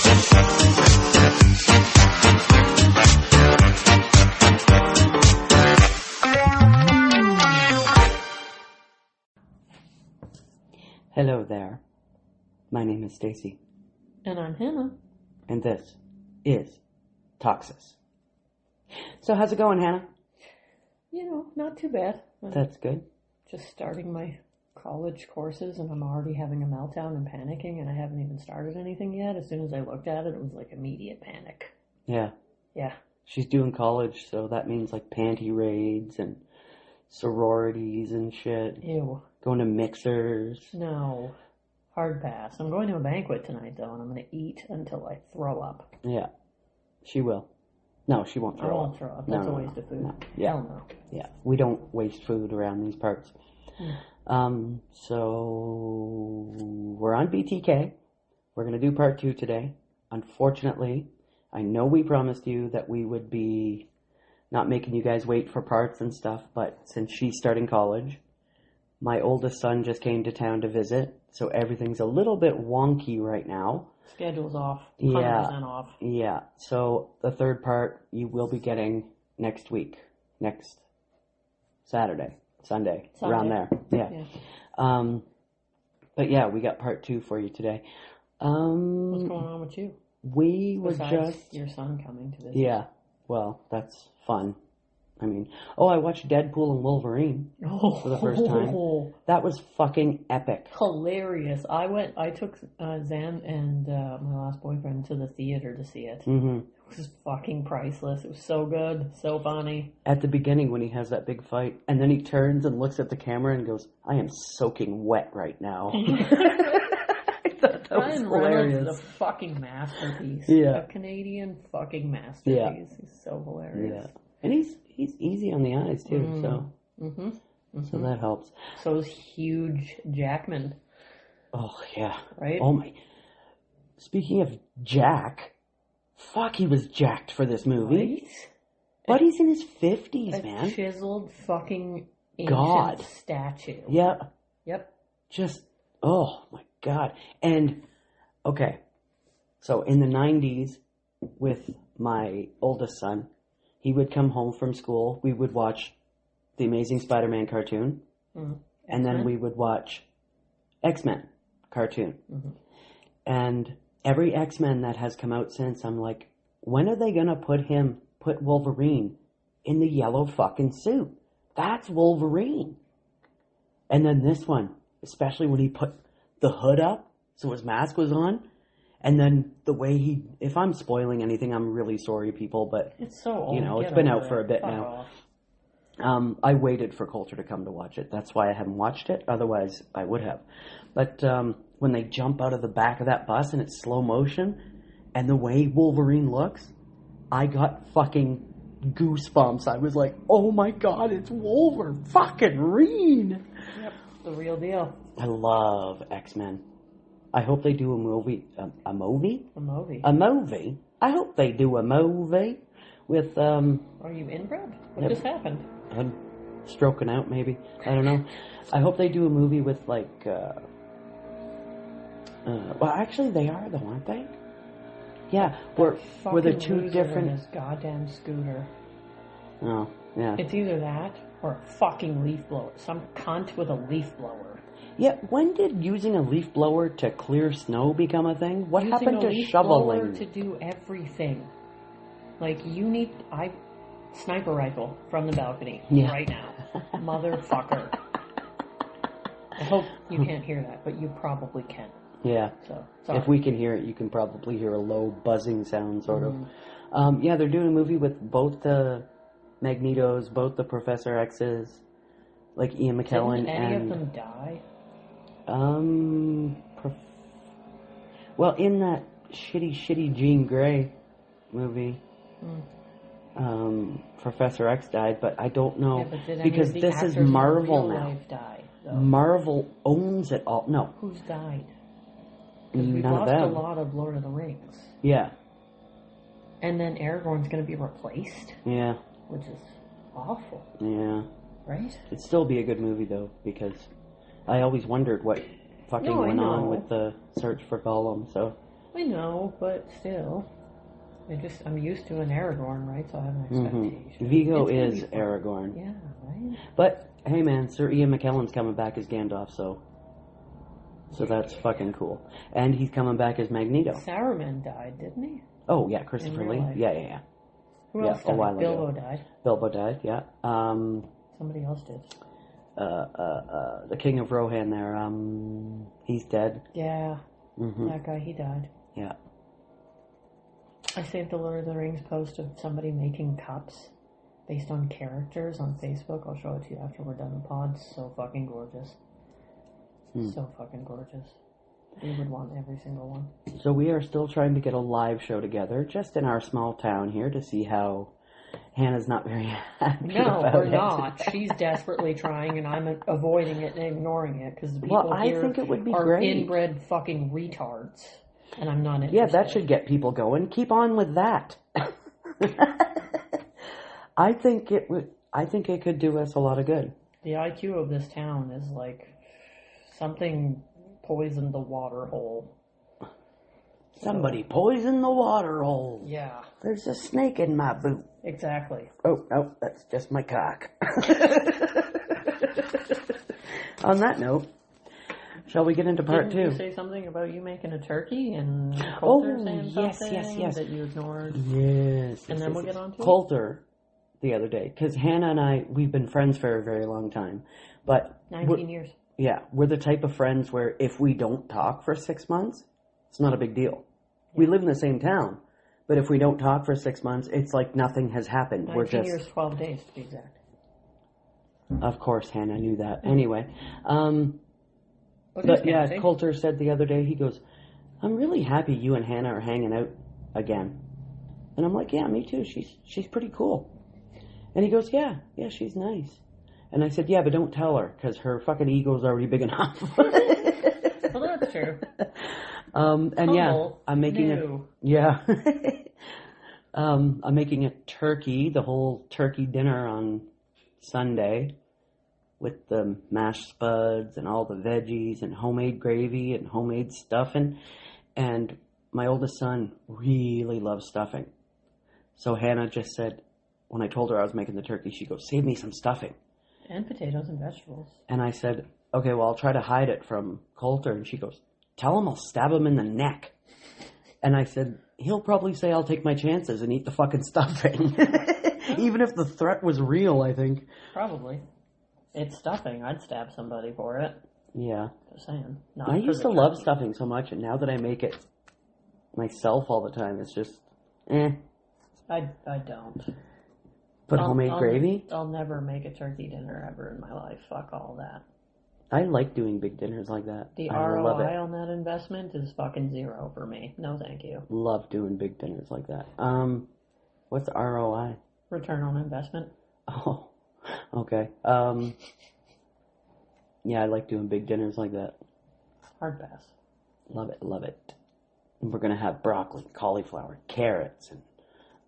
Hello there. My name is Stacy. And I'm Hannah. And this is Toxis. So how's it going, Hannah? Not too bad. That's good. Just starting my college courses and I'm already having a meltdown and panicking and I haven't even started anything yet. As soon as I looked at it, it was like immediate panic. Yeah. Yeah. She's doing college, so that means like panty raids and sororities and shit. Ew. Going to mixers. No. Hard pass. I'm going to a banquet tonight, though, and I'm going to eat until I throw up. Yeah. She will. No, she won't throw up. I won't throw up. That's a waste of food. No. Yeah. Hell no. Yeah. We don't waste food around these parts. So we're on BTK. We're going to do part 2 today. Unfortunately, I know we promised you that we would be not making you guys wait for parts and stuff, but since she's starting college, my oldest son just came to town to visit, so everything's a little bit wonky right now. Schedule's off. 100% off. Yeah. So the third part you will be getting next week. Next Sunday, around there. Yeah. But yeah, we got part 2 for you today. What's going on with you? We were Besides your son coming to visit. Yeah. Well, that's fun. I mean, I watched Deadpool and Wolverine for the first time. That was fucking epic. Hilarious. I took Zan and my last boyfriend to the theater to see it. Mm-hmm. It was fucking priceless. It was so good, so funny. At the beginning when he has that big fight, and then he turns and looks at the camera and goes, I am soaking wet right now. I thought that was hilarious. Reynolds is a fucking masterpiece. Yeah. A Canadian fucking masterpiece. Yeah. He's so hilarious. Yeah. And he's easy on the eyes too, so that helps. So is Hugh Jackman. Oh yeah, right. Oh my. Speaking of Jack, fuck, he was jacked for this movie. Right? But he's in his 50s, man. Chiseled fucking ancient statue. Yeah. Yep. Just oh my god. And okay, so in the 90s, with my oldest son. He would come home from school. We would watch the Amazing Spider-Man cartoon. Mm-hmm. And then we would watch X-Men cartoon. Mm-hmm. And every X-Men that has come out since, I'm like, when are they going to put Wolverine in the yellow fucking suit? That's Wolverine. And then this one, especially when he put the hood up so his mask was on. And then the way if I'm spoiling anything, I'm really sorry, people, but it's so old. It's been out for a bit now. I waited for Coulter to come to watch it. That's why I haven't watched it. Otherwise, I would have. But when they jump out of the back of that bus and it's slow motion, and the way Wolverine looks, I got fucking goosebumps. I was like, oh my god, it's Wolverine. Yep, the real deal. I love X-Men. I hope they do a movie. A movie? A movie. A movie? I hope they do a movie with, Are you inbred? What just happened? I'm stroking out, maybe. I don't know. I hope they do a movie with, like, well, actually, they are, though, aren't they? Yeah, where the two different... This goddamn scooter. Oh, yeah. It's either that or a fucking leaf blower. Some cunt with a leaf blower. Yeah, when did using a leaf blower to clear snow become a thing? What happened to shoveling? Using a leaf blower to do everything. Like, sniper rifle from the balcony right now. Motherfucker. I hope you can't hear that, but you probably can. Yeah. So, sorry. If we can hear it, you can probably hear a low buzzing sound, sort of. Yeah, they're doing a movie with both the Magnetos, both the Professor X's, like Ian McKellen. Didn't any of them die? Well, in that shitty Jean Grey movie, Professor X died, but I don't know, because this is Marvel now. Die, Marvel owns it all. No. Who's died? Because we lost a lot of Lord of the Rings. Yeah. And then Aragorn's going to be replaced. Yeah. Which is awful. Yeah. Right? It'd still be a good movie, though, because I always wondered what fucking went on with the search for Gollum, so I know, but still. I'm used to an Aragorn, right? So I have an expectation. Vigo is Aragorn. Yeah, right? But, hey man, Sir Ian McKellen's coming back as Gandalf, so that's fucking cool. And he's coming back as Magneto. Saruman died, didn't he? Oh, yeah, Christopher Lee. Life. Yeah. Who else died? A while Bilbo ago. died. Bilbo died, yeah. Somebody else did. The King of Rohan there, he's dead. Yeah, that guy, he died. Yeah. I saved the Lord of the Rings post of somebody making cups based on characters on Facebook. I'll show it to you after we're done the pod. So fucking gorgeous. So fucking gorgeous. We would want every single one. So we are still trying to get a live show together, just in our small town here, to see how Hannah's not very happy about we're it. not. She's desperately trying, and I'm avoiding it and ignoring it because the people here think it would be are great. inbred fucking retards, and I'm not interested. Yeah, that should get people going. Keep on with that. I think it would. I think it could do us a lot of good. The IQ of this town is like something poisoned the water hole. Somebody poisoned the water hole. Yeah. There's a snake in my boot. Exactly. Oh, that's just my cock. On that note, shall we get into part Didn't two? you say something about you making a turkey and Coulter saying yes, something yes. that you ignored? Yes. And then we'll get on to it? Coulter, the other day, because Hannah and I, we've been friends for a very long time, but 19 years. Yeah, we're the type of friends where if we don't talk for 6 months, it's not a big deal. Yeah. We live in the same town, but if we don't talk for 6 months, it's like nothing has happened. 19 years, 12 days to be exact. Of course, Hannah knew that. Anyway, but yeah, Coulter said the other day, he goes, I'm really happy you and Hannah are hanging out again. And I'm like, yeah, me too. She's pretty cool. And he goes, yeah, she's nice. And I said, yeah, but don't tell her, because her fucking ego's already big enough. Well, that's true. And yeah, I'm making I'm making a turkey, the whole turkey dinner on Sunday, with the mashed spuds and all the veggies and homemade gravy and homemade stuffing. And my oldest son really loves stuffing. So Hannah just said, when I told her I was making the turkey, she goes, save me some stuffing. And potatoes and vegetables. And I said, okay, well, I'll try to hide it from Coulter. And she goes, tell him I'll stab him in the neck. And I said, he'll probably say I'll take my chances and eat the fucking stuffing. Even if the threat was real, I think. Probably. It's stuffing. I'd stab somebody for it. Yeah. Just saying. I used to love stuffing so much, and now that I make it myself all the time, it's just, I don't. Put homemade gravy? I'll never make a turkey dinner ever in my life. Fuck all that. I like doing big dinners like that. The ROI on that investment is fucking zero for me. No, thank you. Love doing big dinners like that. What's ROI? Return on investment. Oh, okay. Yeah, I like doing big dinners like that. Hard pass. Love it. And we're gonna have broccoli, cauliflower, carrots,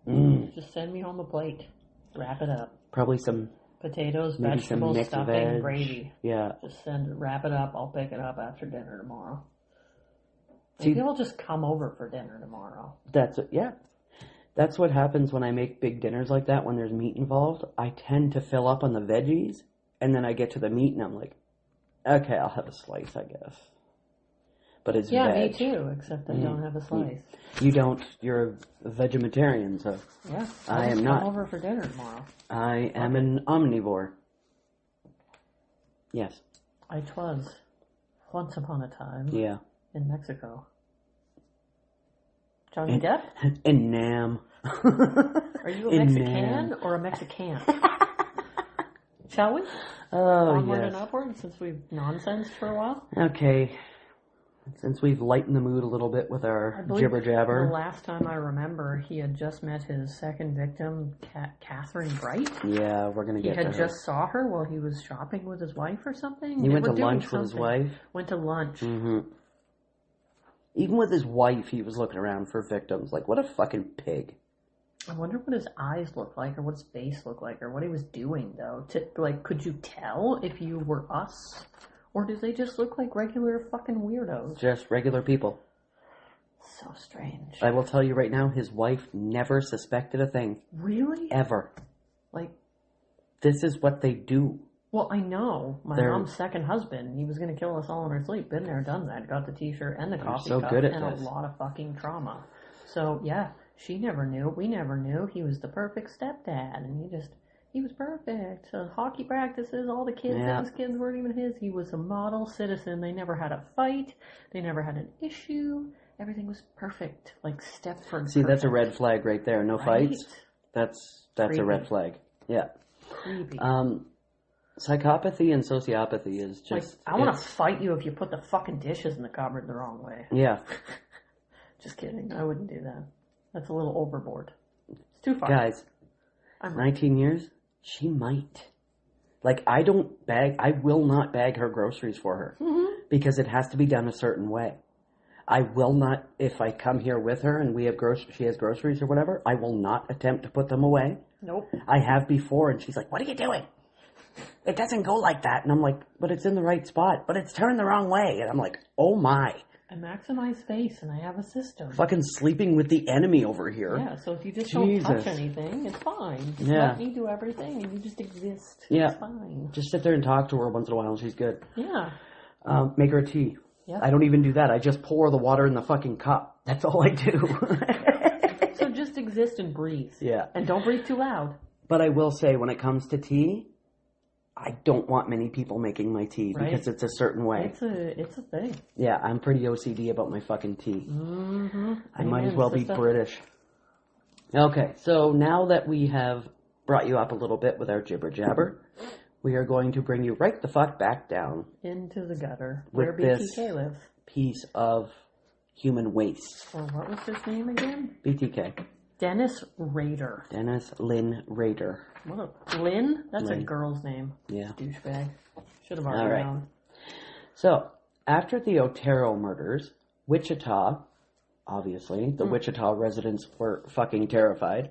and just send me home a plate. Wrap it up. Probably some potatoes, vegetables, stuffing, gravy. Yeah. Just wrap it up. I'll pick it up after dinner tomorrow. Maybe I'll just come over for dinner tomorrow. That's what happens when I make big dinners like that. When there's meat involved, I tend to fill up on the veggies, and then I get to the meat, and I'm like, okay, I'll have a slice, I guess. But it's veg. Me too, except I don't have a slice. You don't. You're a vegetarian, so yeah. I am not. Come over for dinner tomorrow. I am an omnivore. Yes. I was once upon a time. Yeah. In Mexico. Johnny Depp? In Nam. Are you a Mexican or a Mexican? Shall we? Oh, Onward and upward, since we've nonsensed for a while. Okay. Since we've lightened the mood a little bit with our jibber jabber. The last time I remember, he had just met his second victim, Catherine Bright. Yeah, we're gonna get. He had just saw her while he was shopping with his wife or something. He went to lunch with his wife. Went to lunch. Mm-hmm. Even with his wife, he was looking around for victims. Like, what a fucking pig. I wonder what his eyes looked like, or what his face looked like, or what he was doing, though. Could you tell if you were us? Or do they just look like regular fucking weirdos? Just regular people. so strange. I will tell you right now, his wife never suspected a thing. Really? Ever. Like, this is what they do. Well, I know. My mom's second husband, he was going to kill us all in our sleep. Been there, done that. Got the t-shirt and the coffee cup good at and this. A lot of fucking trauma. So, yeah, she never knew. We never knew. He was the perfect stepdad, and he was perfect. So hockey practices, all the kids, his kids weren't even his. He was a model citizen. They never had a fight. They never had an issue. Everything was perfect. Like Stepford. See, that's a red flag right there. No fights. That's Creepy. a red flag. Yeah. Creepy. Psychopathy and sociopathy is just... Like, I want to fight you if you put the fucking dishes in the cupboard the wrong way. Yeah. Just kidding. I wouldn't do that. That's a little overboard. It's too far. Guys, 19 years, she might. Like, I will not bag her groceries for her. Mm-hmm. Because it has to be done a certain way. I will not, if I come here with her and she has groceries or whatever, I will not attempt to put them away. Nope. I have before, and she's like, "What are you doing? It doesn't go like that." And I'm like, "But it's in the right spot, but it's turned the wrong way." And I'm like, "Oh my." I maximize space, and I have a system. Fucking sleeping with the enemy over here. Yeah, so if you just don't touch anything, it's fine. Just let me do everything, and you just exist. Yeah. It's fine. Just sit there and talk to her once in a while, and she's good. Yeah. Make her a tea. Yeah. I don't even do that. I just pour the water in the fucking cup. That's all I do. So just exist and breathe. Yeah. And don't breathe too loud. But I will say, when it comes to tea, I don't want many people making my tea because it's a certain way. It's a thing. Yeah, I'm pretty OCD about my fucking tea. Mm-hmm. I might as well be British. Okay, so now that we have brought you up a little bit with our jibber jabber, we are going to bring you right the fuck back down. Into the gutter. Where BTK lives. Piece of human waste. Or what was his name again? BTK. Dennis Rader. Dennis Lynn Rader. What a... Lynn? That's Lynn. A girl's name. Yeah. Douchebag. Should have already known. So, after the Otero murders, Wichita, obviously, the Wichita residents were fucking terrified.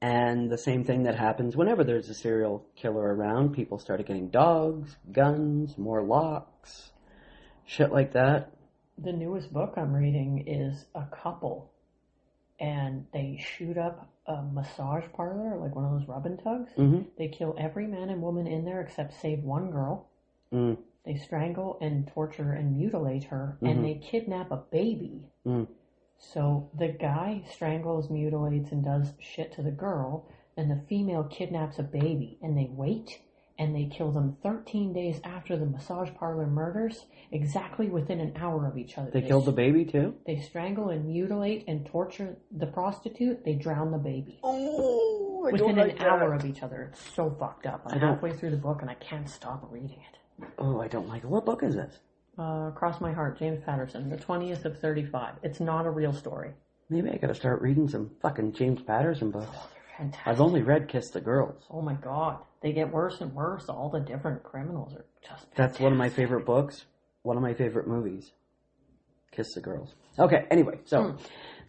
And the same thing that happens whenever there's a serial killer around, people started getting dogs, guns, more locks, shit like that. The newest book I'm reading is a couple, and they shoot up a massage parlor, like one of those rub and tugs. Mm-hmm. They kill every man and woman in there except save one girl. Mm. They strangle and torture and mutilate her, and they kidnap a baby. Mm. So the guy strangles, mutilates, and does shit to the girl, and the female kidnaps a baby, and they wait, and they kill them 13 days after the massage parlor murders, exactly within an hour of each other. They killed the baby too? They strangle and mutilate and torture the prostitute, they drown the baby. Oh, I within don't like an hour of each other. It's so fucked up. I'm halfway through the book, and I can't stop reading it. Oh, I don't like it. What book is this? Cross My Heart, James Patterson, the 20th of 35. It's not a real story. Maybe I gotta start reading some fucking James Patterson books. Oh, they're fantastic. I've only read Kiss the Girls. Oh my god. They get worse and worse. All the different criminals are just fantastic. That's one of my favorite books. One of my favorite movies. Kiss the Girls. Okay, anyway, so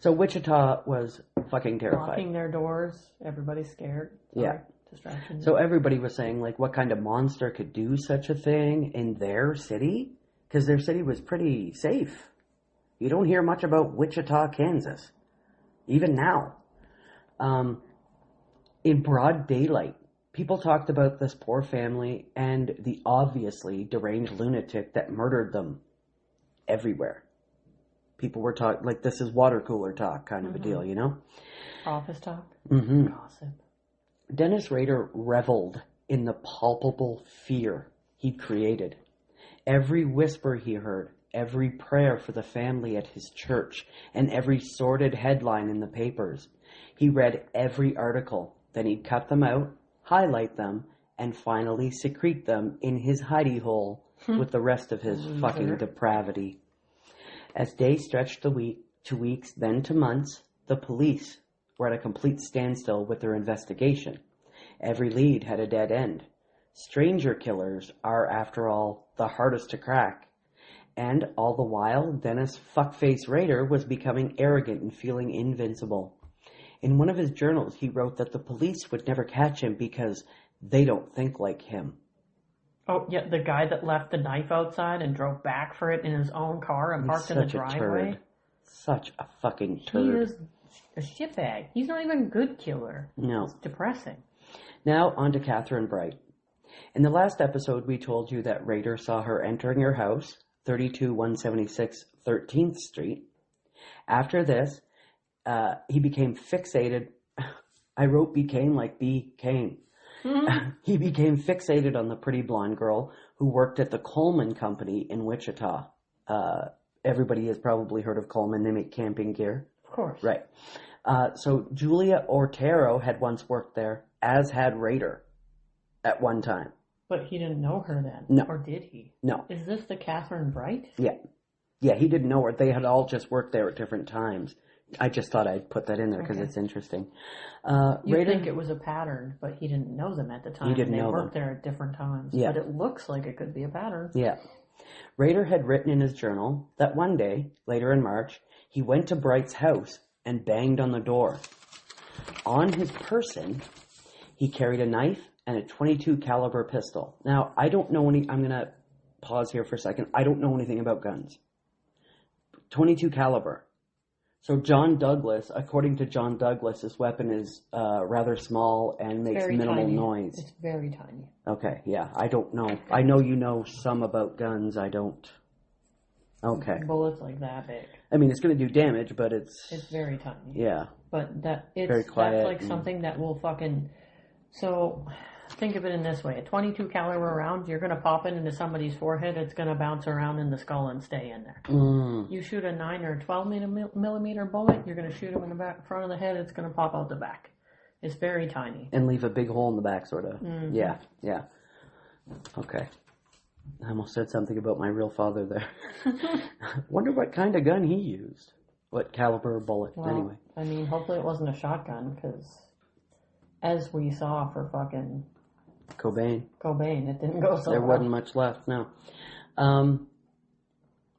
Wichita was fucking terrified. Locking their doors. Everybody's scared. Sorry. Yeah. Distraction. So everybody was saying, like, what kind of monster could do such a thing in their city? Because their city was pretty safe. You don't hear much about Wichita, Kansas. Even now. In broad daylight, people talked about this poor family and the obviously deranged lunatic that murdered them everywhere. People were talking, like, this is water cooler talk kind of a deal, you know? Office talk. Mm-hmm. Gossip. Dennis Rader reveled in the palpable fear he created. Every whisper he heard, every prayer for the family at his church, and every sordid headline in the papers. He read every article, then he'd cut them out, highlight them, and finally secrete them in his hidey hole with the rest of his fucking depravity. As days stretched to weeks, then to months, the police were at a complete standstill with their investigation. Every lead had a dead end. Stranger killers are, after all, the hardest to crack. And all the while, Dennis Fuckface Rader was becoming arrogant and feeling invincible. In one of his journals, he wrote that the police would never catch him because they don't think like him. Oh, yeah, the guy that left the knife outside and drove back for it in his own car and parked in the driveway. Such a fucking He turd. is a shitbag. He's not even a good killer. No. It's depressing. Now on to Catherine Bright. In the last episode, we told you that Rader saw her entering her house, 32176 13th Street. After this, he became fixated. I wrote became like became. He became fixated on the pretty blonde girl who worked at the Coleman Company in Wichita. Everybody has probably heard of Coleman. They make camping gear. Of course. Right. So Julia Ortero had once worked there, as had Rader at one time. But he didn't know her then. No. Or did he? No. Is this the Catherine Bright? Yeah. Yeah, he didn't know her. They had all just worked there at different times. I just thought I'd put that in there because it's interesting. You'd think it was a pattern, but he didn't know them at the time. He didn't know them. They worked there at different times. Yeah. But it looks like it could be a pattern. Yeah. Rader had written in his journal that one day, later in March, he went to Bright's house and banged on the door. On his person, he carried a knife and a .22 caliber pistol. Now, I don't know I'm going to pause here for a second. I don't know anything about guns. .22 caliber. So John Douglas, according to John Douglas, this weapon is rather small and makes minimal tiny. noise. It's very tiny. Okay, yeah, I don't know. I know you know some about guns. I don't. Okay. Bullets like that big. I mean, it's going to do damage, but it's very tiny. Yeah. But it's very quiet. That's like something that will fucking. So think of it in this way: a .22 caliber round, you're going to pop it into somebody's forehead. It's going to bounce around in the skull and stay in there. You shoot a 9 or 12 millimeter bullet, you're going to shoot them in the front of the head. It's going to pop out the back. It's very tiny and leave a big hole in the back, sort of. Mm-hmm. Yeah. Yeah. Okay. I almost said something about my real father there. Wonder what kind of gun he used. What caliber bullet, well, anyway. I mean, hopefully it wasn't a shotgun, because as we saw for fucking Cobain, it didn't go so well. There wasn't much left, no.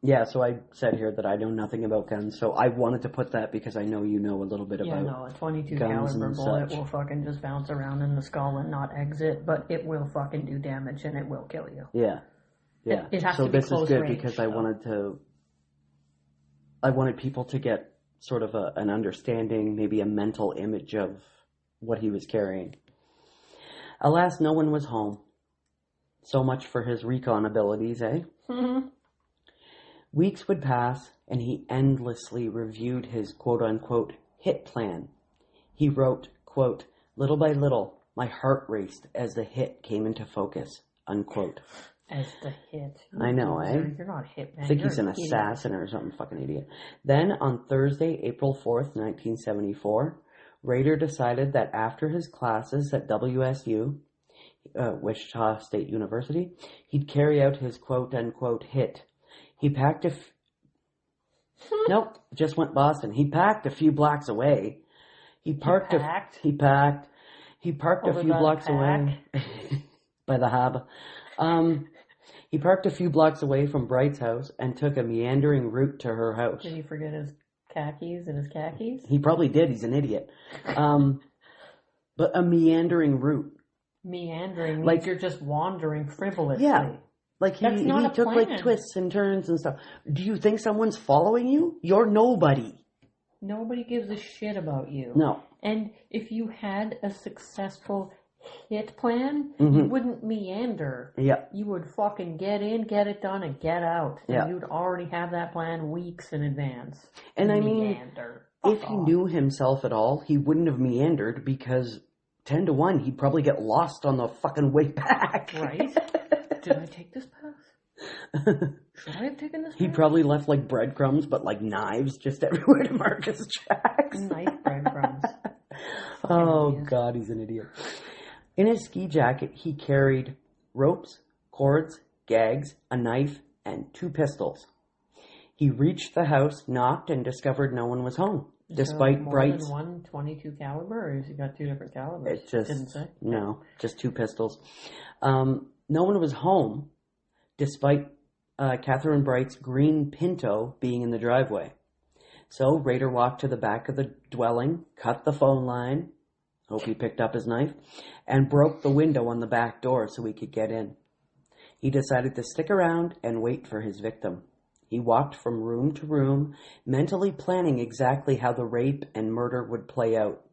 Yeah, so I said here that I know nothing about guns, so I wanted to put that because I know you know a little bit about a .22 guns caliber bullet such. will fucking just bounce around in the skull and not exit, but it will fucking do damage and it will kill you. Yeah. Yeah. It has so to be this close is good range, because I wanted people to get sort of an understanding, maybe a mental image of what he was carrying. Alas, no one was home. So much for his recon abilities, eh? Mm-hmm. Weeks would pass, and he endlessly reviewed his quote-unquote hit plan. He wrote, quote, "Little by little, my heart raced as the hit came into focus," unquote. As the hit. I know, eh? You're not hit, man. I think he's an assassin or something, fucking idiot. Then, on Thursday, April 4th, 1974, Rader decided that after his classes at WSU, Wichita State University, he'd carry out his quote-unquote hit. He packed Nope, just went Boston. He packed a few blocks away. He parked a few blocks away by the hub. He parked a few blocks away from Bright's house and took a meandering route to her house. Did he forget his khakis and his khakis? He probably did. He's an idiot. But a meandering route. Meandering means like you're just wandering frivolously. Yeah. Like he took like twists and turns and stuff. Do you think someone's following you? You're nobody. Nobody gives a shit about you. No. And if you had a successful hit plan, you wouldn't meander. Yeah. You would fucking get in, get it done, and get out. And yeah. You'd already have that plan weeks in advance. And I mean, if he knew himself at all, he wouldn't have meandered because 10 to 1, he'd probably get lost on the fucking way back. Right? Did I take this path? Should I have taken this path? He probably left like breadcrumbs, but like knives just everywhere to mark his tracks. Knife breadcrumbs. Oh, God, he's an idiot. In his ski jacket, he carried ropes, cords, gags, a knife, and 2 pistols. He reached the house, knocked, and discovered no one was home. Despite Bright's... more than one .22 caliber, or has he got 2 different calibers? It just... Didn't say? No, just 2 pistols. No one was home, despite Catherine Bright's green Pinto being in the driveway. So Rader walked to the back of the dwelling, cut the phone line, hope he picked up his knife, and broke the window on the back door so he could get in. He decided to stick around and wait for his victim. He walked from room to room, mentally planning exactly how the rape and murder would play out.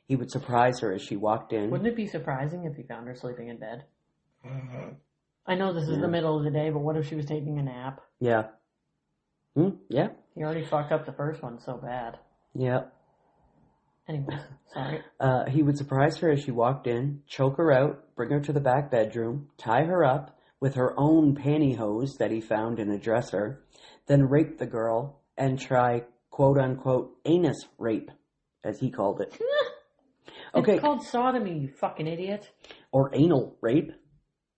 He would surprise her as she walked in. Wouldn't it be surprising if he found her sleeping in bed? I know this is the middle of the day, but what if she was taking a nap? Yeah. Yeah. He already fucked up the first one so bad. Yeah. Anyways, sorry. He would surprise her as she walked in, choke her out, bring her to the back bedroom, tie her up with her own pantyhose that he found in a dresser, then rape the girl and try quote-unquote anus rape, as he called it. Okay. It's called sodomy, you fucking idiot. Or anal rape.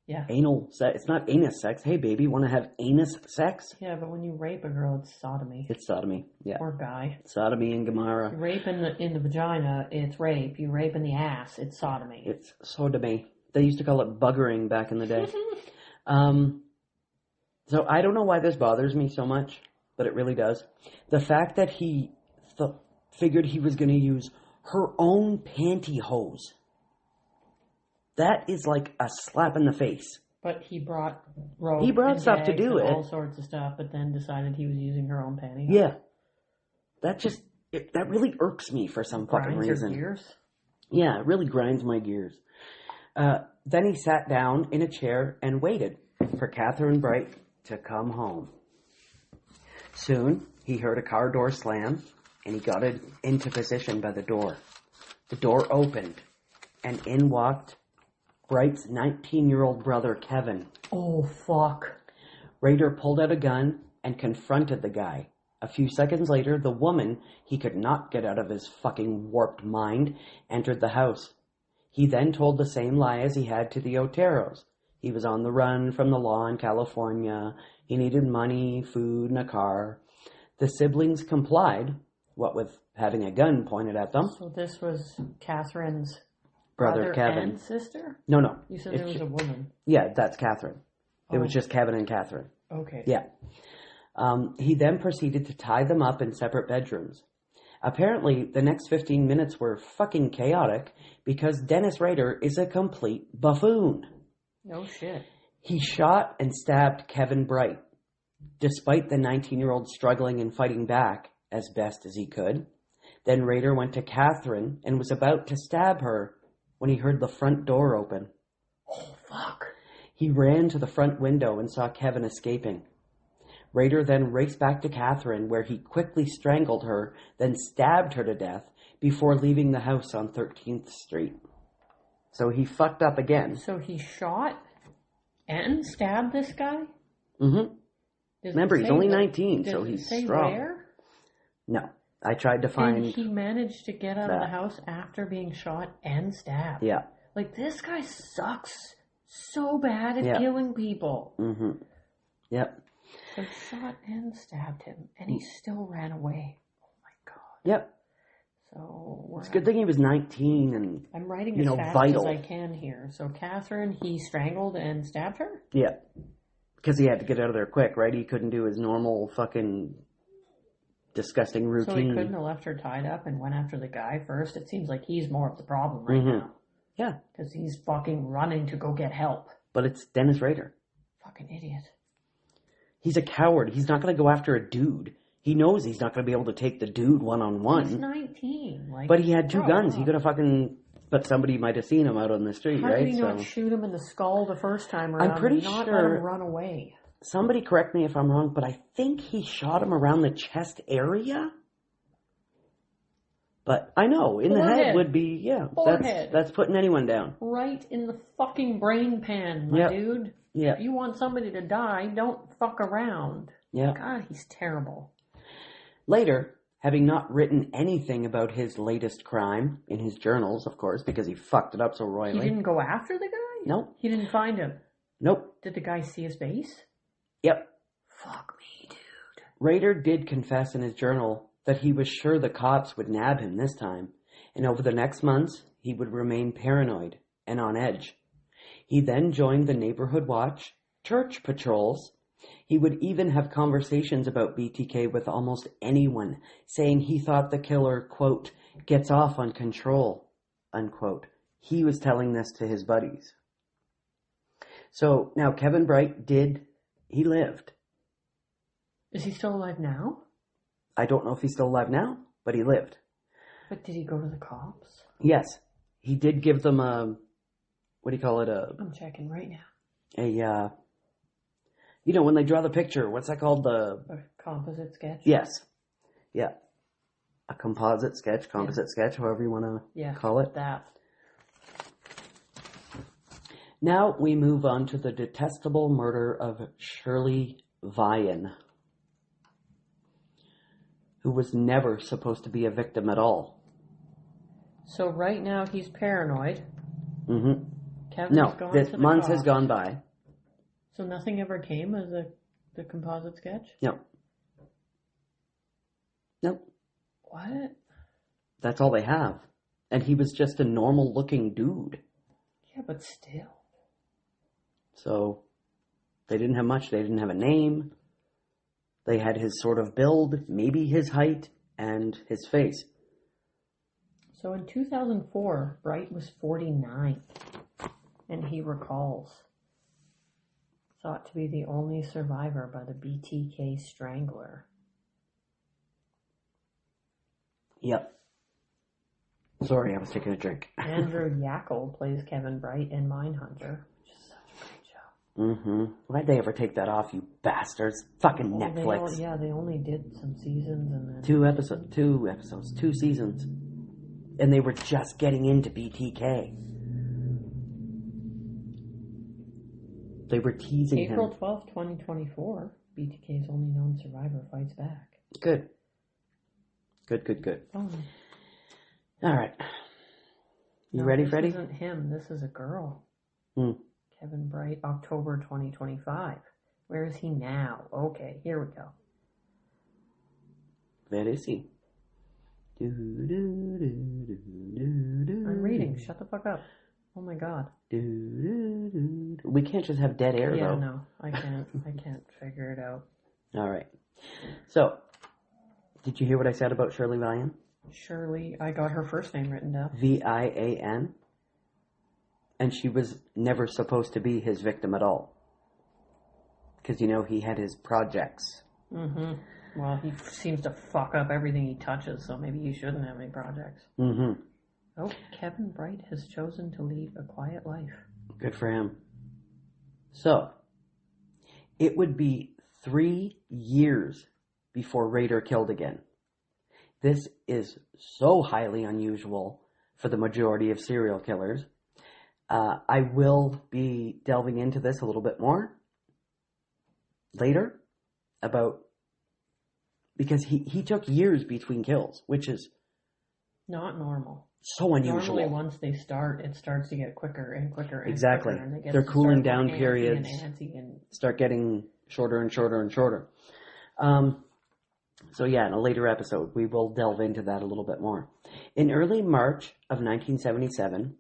Yeah. Anal sex. It's not anus sex. Hey, baby, want to have anus sex? Yeah, but when you rape a girl, it's sodomy. It's sodomy. Yeah. Or guy. Sodomy and Gomorrah. You rape in the vagina, it's rape. You rape in the ass, it's sodomy. It's sodomy. They used to call it buggering back in the day. So I don't know why this bothers me so much, but it really does. The fact that he figured he was going to use her own pantyhose. That is like a slap in the face. But he brought rope. He brought stuff to do it. All sorts of stuff, but then decided he was using her own pantyhose. Yeah. That really irks me for some fucking reason. Your gears? Yeah, it really grinds my gears. Then he sat down in a chair and waited for Catherine Bright to come home. Soon, he heard a car door slam, and he got it into position by the door. The door opened, and in walked Bright's 19-year-old brother, Kevin. Oh, fuck. Rader pulled out a gun and confronted the guy. A few seconds later, the woman he could not get out of his fucking warped mind entered the house. He then told the same lie as he had to the Oteros. He was on the run from the law in California. He needed money, food, and a car. The siblings complied, what with having a gun pointed at them. So this was Catherine's brother Kevin. And sister? No. You said there was a woman. Yeah, that's Catherine. It was just Kevin and Catherine. Okay. Yeah. He then proceeded to tie them up in separate bedrooms. Apparently, the next 15 minutes were fucking chaotic because Dennis Rader is a complete buffoon. No shit. He shot and stabbed Kevin Bright, despite the 19-year-old struggling and fighting back as best as he could. Then Rader went to Catherine and was about to stab her when he heard the front door open. Oh, fuck. He ran to the front window and saw Kevin escaping. Rader then raced back to Catherine, where he quickly strangled her, then stabbed her to death before leaving the house on 13th Street. So he fucked up again. So he shot and stabbed this guy? Mm-hmm. Remember, he's only 19, so he's strong. Where? No. I tried to find... And he managed to get out of the house after being shot and stabbed. Yeah. Like, this guy sucks so bad at killing people. Mm-hmm. Yep. So shot and stabbed him, and he still ran away. Oh my god. Yep. So it's a good thing he was 19 and I'm writing as fast vital. as I can here. So Catherine, he strangled and stabbed her? Yeah. Because he had to get out of there quick, right? He couldn't do his normal fucking disgusting routine. So he couldn't have left her tied up and went after the guy first? It seems like he's more of the problem right now. Yeah. Because he's fucking running to go get help. But it's Dennis Rader. Fucking idiot. He's a coward. He's not going to go after a dude. He knows he's not going to be able to take the dude one-on-one. He's 19. But he had two guns. He could have fucking... But somebody might have seen him out on the street, right? How did he not shoot him in the skull the first time around? I'm pretty not sure... let him run away. Somebody correct me if I'm wrong, but I think he shot him around the chest area. But I know, in the head would be, that's putting anyone down. Right in the fucking brain pan, my dude. Yeah. If you want somebody to die, don't fuck around. Yeah. God, he's terrible. Later, having not written anything about his latest crime, in his journals, of course, because he fucked it up so royally. He didn't go after the guy? Nope. He didn't find him? Nope. Did the guy see his face? Yep. Fuck me, dude. Rader did confess in his journal that he was sure the cops would nab him this time, and over the next months, he would remain paranoid and on edge. He then joined the neighborhood watch, church patrols. He would even have conversations about BTK with almost anyone, saying he thought the killer, quote, gets off on control, unquote. He was telling this to his buddies. So now Kevin Bright he lived. Is he still alive now? I don't know if he's still alive now, but he lived. But did he go to the cops? Yes. He did give them a, what do you call it? I'm checking right now. You know, when they draw the picture, what's that called? A composite sketch? Yes. Yeah. A composite sketch, sketch, however you want to call it. That. Now we move on to the detestable murder of Shirley Vian, who was never supposed to be a victim at all. So right now he's paranoid. Mm-hmm. Kevin's no, gone this to the month cops. has gone by. So nothing ever came as the composite sketch? No. Nope. What? That's all they have. And he was just a normal looking dude. Yeah, but still. So they didn't have much. They didn't have a name. They had his sort of build, maybe his height, and his face. So in 2004, Bright was 49. And he recalls. Thought to be the only survivor by the BTK strangler. Yep. Sorry, I was taking a drink. Andrew Yackel plays Kevin Bright in Mindhunter, which is such a great show. Mm-hmm. Why'd they ever take that off, you bastards? Fucking Netflix. They only did some seasons and then... Two seasons. And they were just getting into BTK. They were teasing him. April 12th, 2024, BTK's only known survivor fights back. Good. Good. Oh. All right. You ready, Freddie? This isn't him. This is a girl. Kevin Bright, October 2025. Where is he now? Okay, here we go. Where is he? I'm reading. Shut the fuck up. Oh my god. We can't just have dead air, though. Yeah, no. I can't figure it out. All right. So, did you hear what I said about Shirley Vian? Shirley, I got her first name written down. Vian. And she was never supposed to be his victim at all. Because, you know, he had his projects. Mm-hmm. Well, he seems to fuck up everything he touches, so maybe he shouldn't have any projects. Mm-hmm. Oh, Kevin Bright has chosen to lead a quiet life. Good for him. So, it would be 3 years before Rader killed again. This is so highly unusual for the majority of serial killers. I will be delving into this a little bit more later because he took years between kills, which is not normal. So unusual. Normally, once they start, it starts to get quicker and quicker and exactly. quicker. And their cooling down periods and start getting shorter and shorter and shorter. So yeah, in a later episode, we will delve into that a little bit more. In early March of 1977,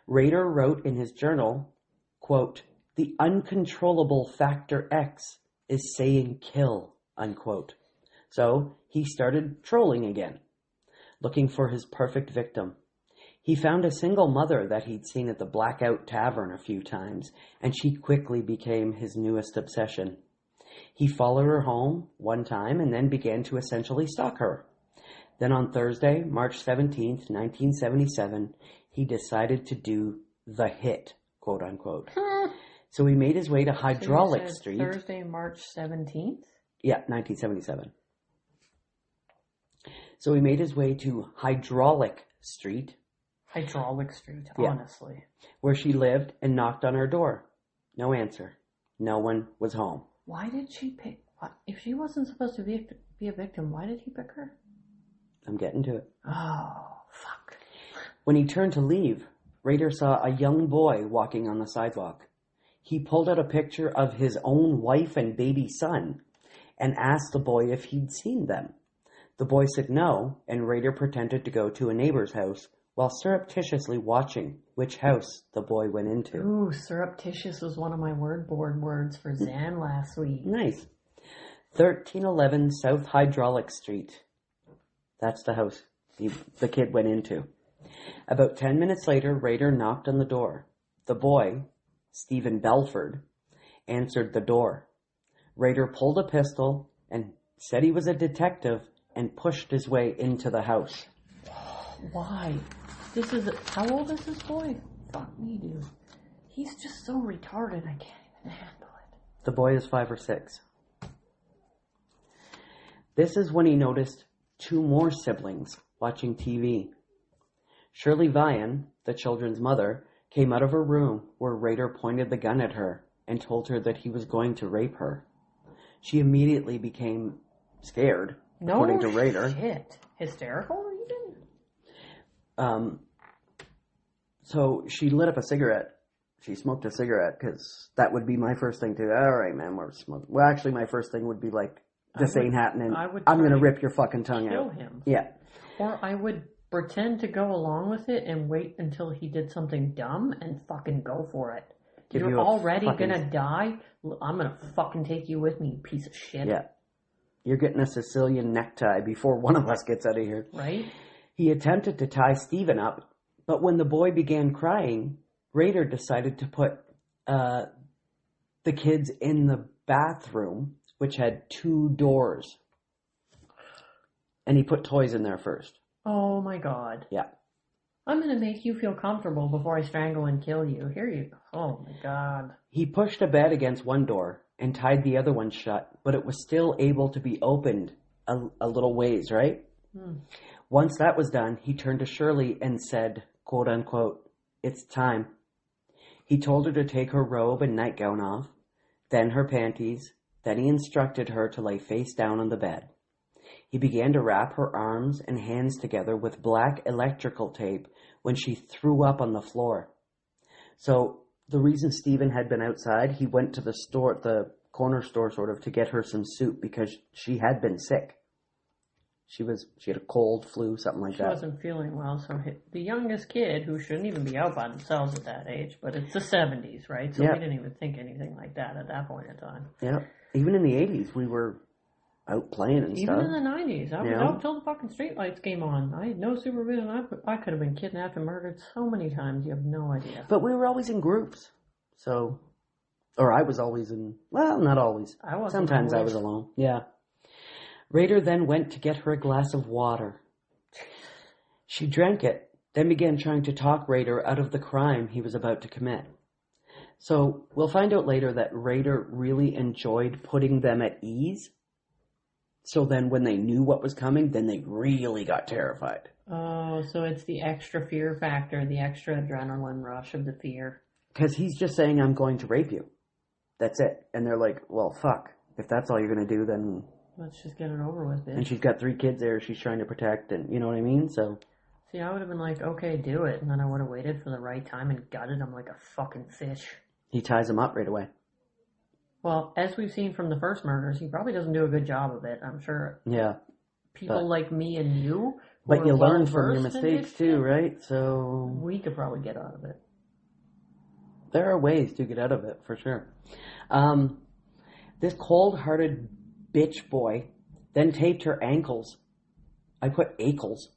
Rader wrote in his journal, quote, "The uncontrollable factor X is saying kill," unquote. So he started trolling again, looking for his perfect victim. He found a single mother that he'd seen at the Blackout Tavern a few times, and she quickly became his newest obsession. He followed her home one time and then began to essentially stalk her. Then on Thursday, March 17th, 1977, he decided to do the hit, quote unquote. So he made his way to Hydraulic Street. Thursday, March 17th? Yeah, 1977. So he made his way to Hydraulic Street. Hydraulic Street, yeah, honestly. Where she lived and knocked on her door. No answer. No one was home. Why did she pick... If she wasn't supposed to be a victim, why did he pick her? I'm getting to it. Oh, fuck. When he turned to leave, Rader saw a young boy walking on the sidewalk. He pulled out a picture of his own wife and baby son and asked the boy if he'd seen them. The boy said no, and Rader pretended to go to a neighbor's house while surreptitiously watching which house the boy went into. Ooh, surreptitious was one of my word board words for Zan last week. Nice. 1311 South Hydraulic Street. That's the house the kid went into. About 10 minutes later, Rader knocked on the door. The boy, Stephen Belford, answered the door. Rader pulled a pistol and said he was a detective and pushed his way into the house. Why? How old is this boy? Fuck me, dude. He's just so retarded, I can't even handle it. The boy is 5 or 6. This is when he noticed 2 more siblings watching TV. Shirley Vian, the children's mother, came out of her room where Rader pointed the gun at her and told her that he was going to rape her. She immediately became scared, according to Rader. Shit. Hysterical even? So she lit up a cigarette. She smoked a cigarette because that would be my first thing to, all right, man, we're smoking. Well, actually, my first thing would be like, this ain't happening. I'm going to rip your fucking tongue out. Kill him. Yeah. Or I would pretend to go along with it and wait until he did something dumb and fucking go for it. You're already gonna die. I'm gonna fucking take you with me, you piece of shit. Yeah. You're getting a Sicilian necktie before one of us gets out of here. Right? He attempted to tie Stephen up, but when the boy began crying, Rader decided to put the kids in the bathroom, which had 2 doors. And he put toys in there first. Oh my god. Yeah. I'm going to make you feel comfortable before I strangle and kill you. Here you go. Oh my god. He pushed a bed against one door and tied the other one shut, but it was still able to be opened a little ways, right? Once that was done, he turned to Shirley and said, quote unquote, "It's time." He told her to take her robe and nightgown off, then her panties, then he instructed her to lay face down on the bed. He began to wrap her arms and hands together with black electrical tape when she threw up on the floor. So the reason Stephen had been outside, he went to the store, the corner store sort of, to get her some soup because she had been sick. She had a cold, flu, something like that. She wasn't feeling well, so the youngest kid, who shouldn't even be out by themselves at that age, but it's the 70s, right? So we didn't even think anything like that at that point in time. Yeah. Even in the 80s, we were out playing and stuff. Even in the 90s. I was out till the fucking streetlights came on. I had no supervision. I could have been kidnapped and murdered so many times. You have no idea. But we were always in groups. So, or I was always in, well, not always. Sometimes I was alone. Yeah. Rader then went to get her a glass of water. She drank it, then began trying to talk Rader out of the crime he was about to commit. So, we'll find out later that Rader really enjoyed putting them at ease. So then when they knew what was coming, then they really got terrified. Oh, so it's the extra fear factor, the extra adrenaline rush of the fear. Because he's just saying, I'm going to rape you. That's it. And they're like, well, fuck. If that's all you're going to do, then... let's just get it over with, bitch. And she's got 3 kids there she's trying to protect, and you know what I mean? So... see, I would have been like, okay, do it. And then I would have waited for the right time and gutted him like a fucking fish. He ties him up right away. Well, as we've seen from the first murders, he probably doesn't do a good job of it, I'm sure. Yeah. People like me and you... but you learn from your mistakes too, right? So... we could probably get out of it. There are ways to get out of it, for sure. This cold-hearted bitch boy then taped her ankles. I put ankles.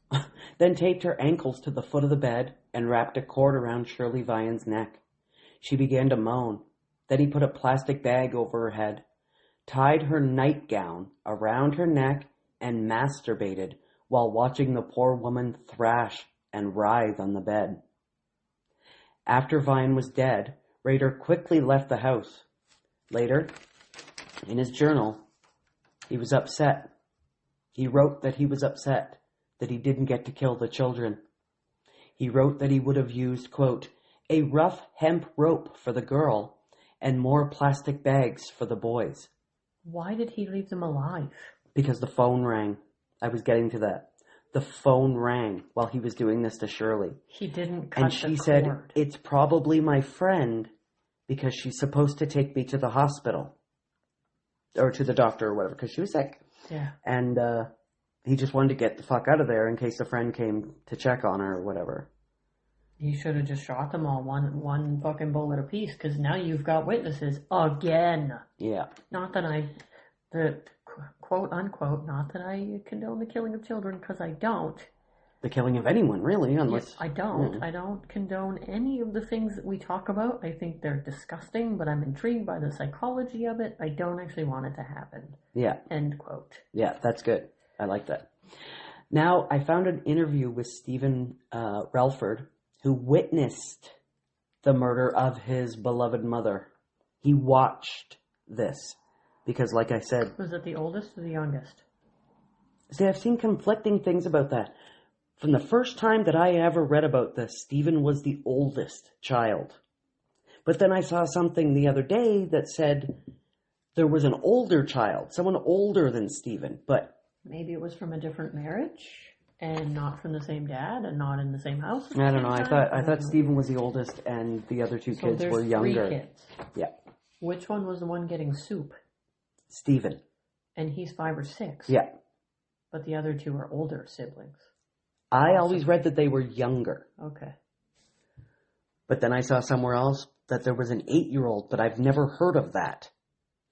Then taped her ankles to the foot of the bed and wrapped a cord around Shirley Vian's neck. She began to moan. Then he put a plastic bag over her head, tied her nightgown around her neck, and masturbated while watching the poor woman thrash and writhe on the bed. After Vian was dead, Rader quickly left the house. Later, in his journal, he was upset. He wrote that he was upset that he didn't get to kill the children. He wrote that he would have used, quote, a rough hemp rope for the girl and more plastic bags for the boys. Why did he leave them alive? Because the phone rang. I was getting to that. The phone rang while he was doing this to Shirley. He didn't cut and the she said, cord. it's probably my friend because she's supposed to take me to the hospital. Or to the doctor or whatever, because she was sick. Yeah. And he just wanted to get the fuck out of there in case a friend came to check on her or whatever. He should have just shot them all one fucking bullet apiece, because now you've got witnesses again. Yeah. Not that the quote unquote, not that I condone the killing of children, because I don't. the killing of anyone, really, unless... Yes, I don't condone any of the things that we talk about. I think they're disgusting, but I'm intrigued by the psychology of it. I don't actually want it to happen. Yeah. End quote. Yeah, that's good. I like that. Now, I found an interview with Stephen Relford, who witnessed the murder of his beloved mother. He watched this because, like I said... Was it the oldest or the youngest? See, I've seen conflicting things about that. From the first time that I ever read about this, Stephen was the oldest child. But then I saw something the other day that said there was an older child, someone older than Stephen, but... Maybe it was from a different marriage and not from the same dad and not in the same house. I don't know. I thought Stephen was the oldest and the other two kids were younger. 3 kids. Yeah. Which one was the one getting soup? Stephen. And he's 5 or 6. Yeah. But the other 2 are older siblings. I always read that they were younger. Okay. But then I saw somewhere else that there was an 8-year-old, but I've never heard of that.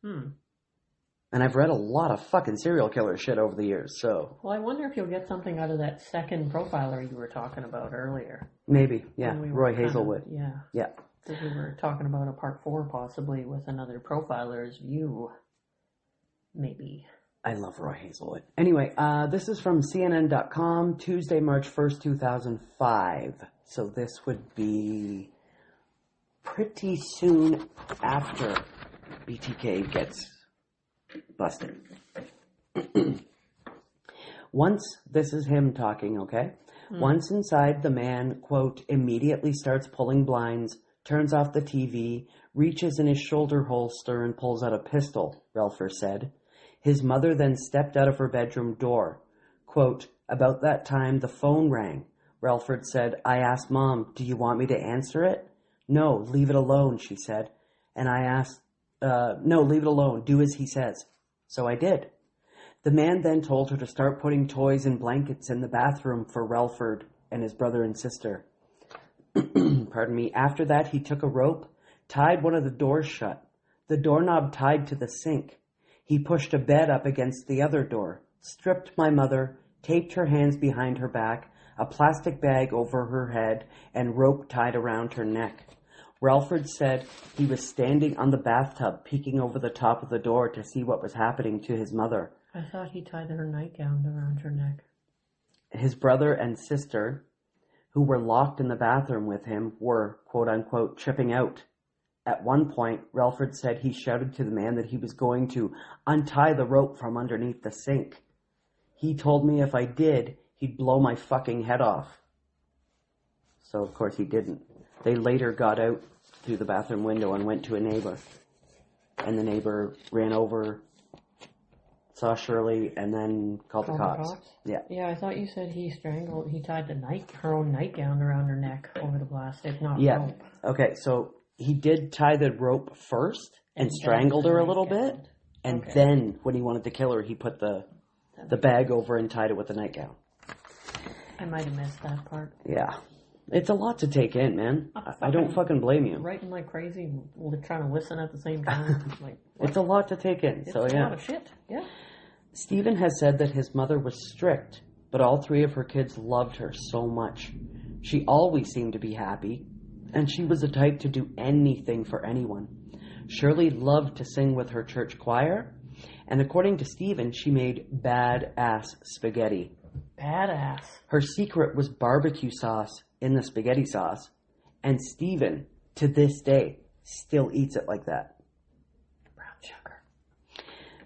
And I've read a lot of fucking serial killer shit over the years, so... Well, I wonder if you'll get something out of that second profiler you were talking about earlier. Maybe, yeah. Roy Hazelwood. Yeah. Yeah. Because we were talking about a part 4 possibly with another profiler's view. Maybe... I love Roy Hazelwood. Anyway, this is from CNN.com, Tuesday, March 1st, 2005. So this would be pretty soon after BTK gets busted. This is him talking, okay? Once inside, the man, quote, immediately starts pulling blinds, turns off the TV, reaches in his shoulder holster and pulls out a pistol, Relfer said. His mother then stepped out of her bedroom door. Quote, about that time, the phone rang. Relford said, I asked Mom, do you want me to answer it? No, leave it alone, she said. And I asked, no, leave it alone. Do as he says. So I did. The man then told her to start putting toys and blankets in the bathroom for Relford and his brother and sister. Pardon me. After that, he took a rope, tied one of the doors shut, the doorknob tied to the sink. He pushed a bed up against the other door, stripped my mother, taped her hands behind her back, a plastic bag over her head, and rope tied around her neck. Relford said he was standing on the bathtub, peeking over the top of the door to see what was happening to his mother. I thought he tied her nightgown around her neck. His brother and sister, who were locked in the bathroom with him, were, quote-unquote, tripping out. At one point, Relford said he shouted to the man that he was going to untie the rope from underneath the sink. He told me if I did, he'd blow my fucking head off. So, of course, he didn't. They later got out through the bathroom window and went to a neighbor. And the neighbor ran over, saw Shirley, and then called the cops. Yeah. Yeah, I thought you said he tied her own nightgown around her neck over the plastic, not rope. Okay, so he did tie the rope first and strangled her a little bit. And then, when he wanted to kill her, he put the bag over and tied it with the nightgown. I might have missed that part. Yeah. It's a lot to take in, man. I don't fucking blame you. Writing like crazy, trying to listen at the same time. It's a lot to take in, it's a lot of shit, yeah. Stephen has said that his mother was strict, but all 3 of her kids loved her so much. She always seemed to be happy, and she was the type to do anything for anyone. Shirley loved to sing with her church choir, and according to Stephen, she made badass spaghetti. Badass. Her secret was barbecue sauce in the spaghetti sauce, and Stephen, to this day, still eats it like that. Brown sugar.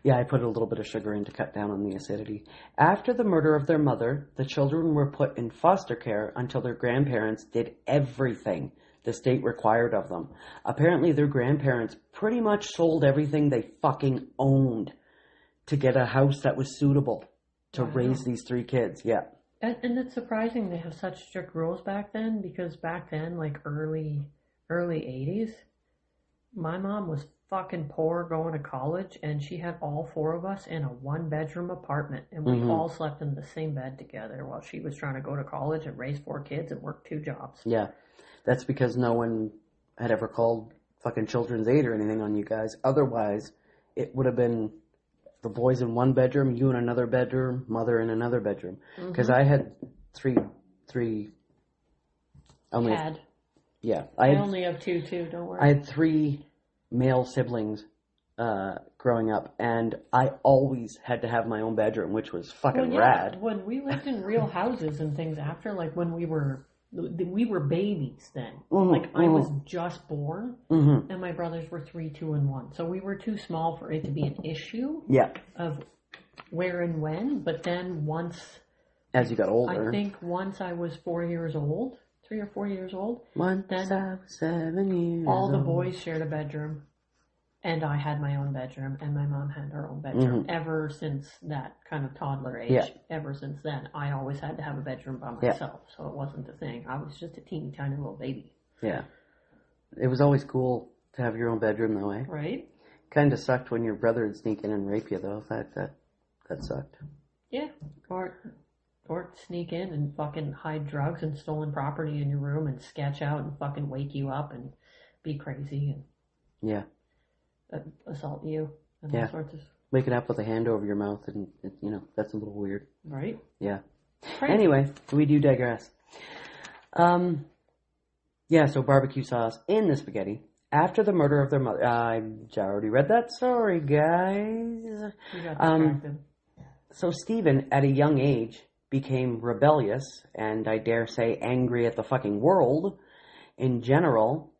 Yeah, I put a little bit of sugar in to cut down on the acidity. After the murder of their mother, the children were put in foster care until their grandparents did everything the state required of them. Apparently, their grandparents pretty much sold everything they fucking owned to get a house that was suitable to raise these 3 kids. Yeah. And it's surprising they have such strict rules back then, because back then, like early 80s, my mom was fucking poor going to college, and she had all 4 of us in a 1-bedroom apartment, and we all slept in the same bed together while she was trying to go to college and raise 4 kids and work 2 jobs. Yeah. That's because no one had ever called fucking children's aid or anything on you guys. Otherwise, it would have been the boys in 1 bedroom, you in another bedroom, mother in another bedroom. Because I had three. Only, Had. yeah, I only have two too. Don't worry. I had 3 male siblings growing up, and I always had to have my own bedroom, which was fucking rad. When we lived in real houses and things after, like when we were babies then. Like I was just born, and my brothers were 3, 2, and 1. So we were too small for it to be an issue. Yeah. Of where and when, but then once, as you got older, I think once I was 4 years old, 3 or 4 years old. Once I was 7 years all old. the boys shared a bedroom, and I had my own bedroom, and my mom had her own bedroom. Ever since that kind of toddler age, ever since then, I always had to have a bedroom by myself, so it wasn't a thing. I was just a teeny tiny little baby. Yeah. It was always cool to have your own bedroom that way. Right? Kind of sucked when your brother would sneak in and rape you, though. That sucked. Yeah. Or sneak in and fucking hide drugs and stolen property in your room and sketch out and fucking wake you up and be crazy and assault you and all sorts of... Waking up with a hand over your mouth and, that's a little weird. Right? Yeah. Crazy. Anyway, we do digress. So barbecue sauce in the spaghetti. After the murder of their mother... I already read that. Sorry, guys. You got distracted. So Stephen, at a young age, became rebellious and, I dare say, angry at the fucking world in general.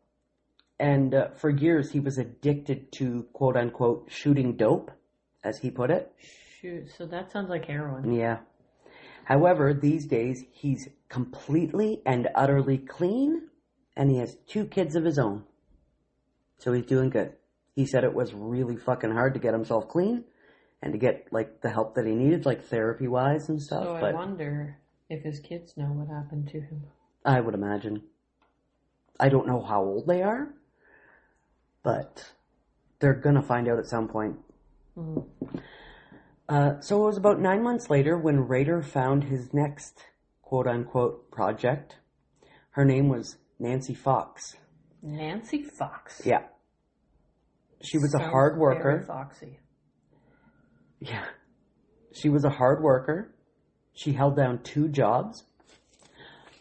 And for years, he was addicted to, quote-unquote, shooting dope, as he put it. Shoot, so that sounds like heroin. Yeah. However, these days, he's completely and utterly clean, and he has 2 kids of his own. So he's doing good. He said it was really fucking hard to get himself clean and to get, like, the help that he needed, like, therapy-wise and stuff. So I wonder if his kids know what happened to him. I would imagine. I don't know how old they are, but they're going to find out at some point. So it was about 9 months later when Rader found his next quote-unquote project. Her name was Nancy Fox. Nancy Fox? Yeah. She was a hard worker. Very foxy. Yeah. She was a hard worker. She held down 2 jobs.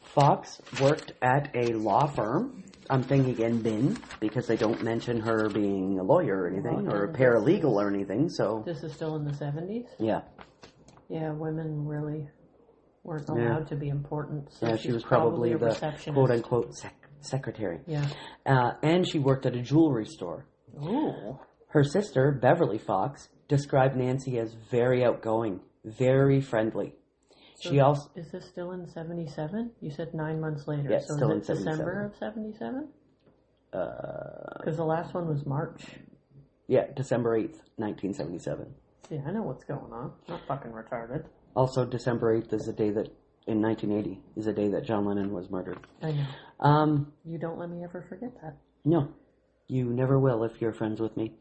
Fox worked at a law firm. I'm thinking in Bin, because they don't mention her being a lawyer or anything, or a paralegal or anything, so... This is still in the 70s? Yeah. Yeah, women really weren't allowed to be important. So she was probably the quote-unquote secretary. Yeah. And she worked at a jewelry store. Ooh. Her sister, Beverly Fox, described Nancy as very outgoing, very friendly. So she also... Is this still in 77? You said 9 months later. Yeah, so still is it in 77. December of 77? Because the last one was March. Yeah, December 8th, 1977. See, I know what's going on. Not fucking retarded. Also, December 8th is the day that, in 1980, is the day that John Lennon was murdered. I know. You don't let me ever forget that. No. You never will if you're friends with me.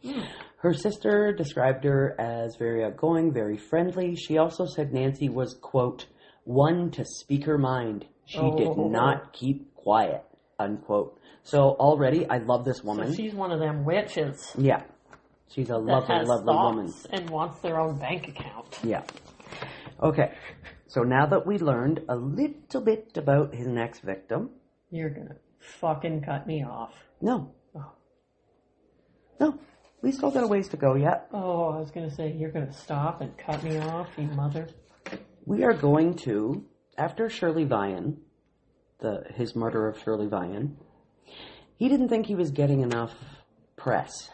Her sister described her as very outgoing, very friendly. She also said Nancy was, quote, one to speak her mind. She did not keep quiet, unquote. So already, I love this woman. So she's one of them witches. Yeah. She's a lovely, lovely woman. And wants their own bank account. Yeah. Okay. So now that we learned a little bit about his next victim. You're gonna fucking cut me off. No. No, we still got a ways to go yet. Oh, I was going to say, you're going to stop and cut me off, you mother. We are going to, after Shirley Vian, his murder of Shirley Vian, he didn't think he was getting enough press.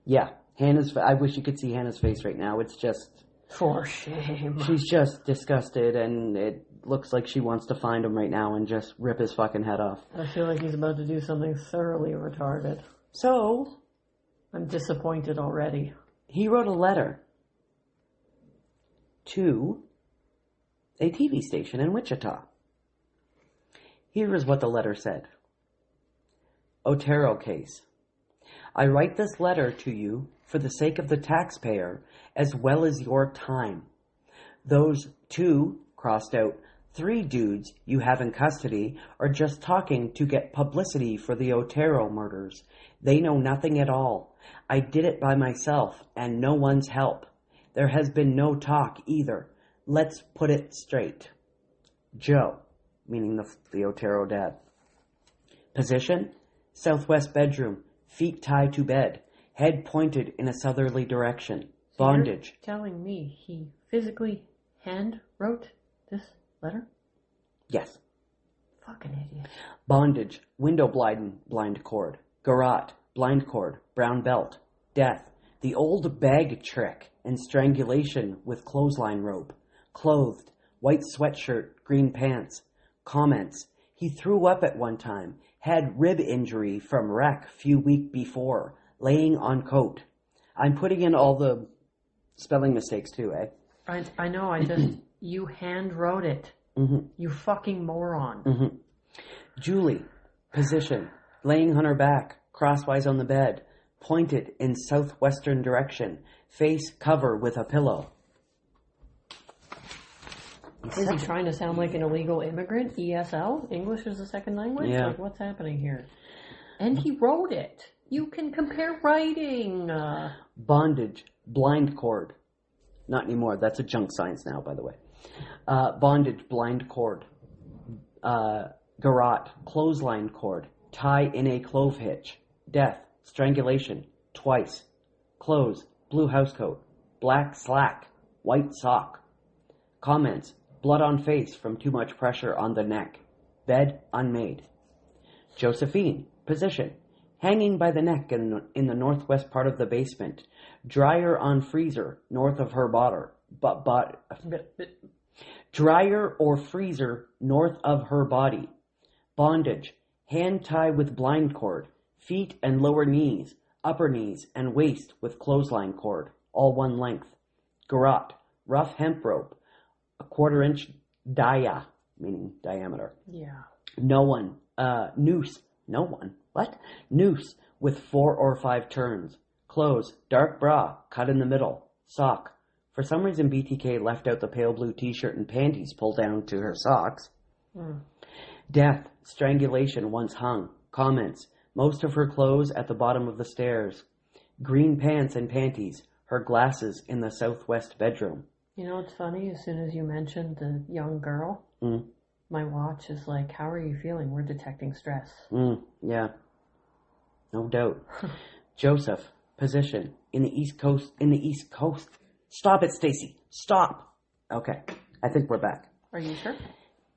Yeah, I wish you could see Hannah's face right now. It's just... For shame. She's just disgusted, and it looks like she wants to find him right now and just rip his fucking head off. I feel like he's about to do something thoroughly retarded. So... I'm disappointed already. He wrote a letter to a TV station in Wichita. Here is what the letter said. Otero case. I write this letter to you for the sake of the taxpayer as well as your time. Those 2, crossed out, 3 dudes you have in custody are just talking to get publicity for the Otero murders. They know nothing at all. I did it by myself and no one's help. There has been no talk either. let's put it straight. Joe, meaning the Otero dad. Position, southwest bedroom, feet tied to bed, head pointed in a southerly direction. So Bondage. you're telling me he physically hand wrote this letter? Yes. Fucking idiot. Bondage, window blind cord. Garrote, blind cord, brown belt. Death, the old bag trick and strangulation with clothesline rope. Clothed, white sweatshirt, green pants. Comments, he threw up at one time, had rib injury from wreck few week before, laying on coat. I'm putting in all the spelling mistakes too, eh? I know, you hand wrote it. Mm-hmm. You fucking moron. Mm-hmm. Julie, position, laying on her back, crosswise on the bed, pointed in southwestern direction, face cover with a pillow. Is he trying to sound like an illegal immigrant? ESL? English is a second language? Yeah. Like, what's happening here? And he wrote it. You can compare writing. Bondage, blind cord. Not anymore. That's a junk science now, by the way. Bondage, blind cord. Garrote, clothesline cord. Tie in a clove hitch. Death, strangulation, twice. Clothes, blue housecoat. Black slack, white sock. Comments, blood on face from too much pressure on the neck. Bed unmade. Josephine, position, hanging by the neck in the northwest part of the basement. Dryer on freezer north of her dryer or freezer north of her body. Bondage, hand tie with blind cord, feet and lower knees, upper knees and waist with clothesline cord, all one length. Garrote, rough hemp rope, a 1/4 inch meaning diameter. Yeah. Noose, Noose with 4 or 5 turns. Clothes, dark bra, cut in the middle. Sock. For some reason, BTK left out the pale blue t-shirt and panties pulled down to her socks. Death, strangulation once hung. Comments, most of her clothes at the bottom of the stairs. Green pants and panties, her glasses in the southwest bedroom. You know what's funny? As soon as you mentioned the young girl, my watch is like, how are you feeling? We're detecting stress. Yeah. No doubt. Joseph, position, in the east coast. Stop it, Stacy. Stop. Okay. I think we're back. Are you sure?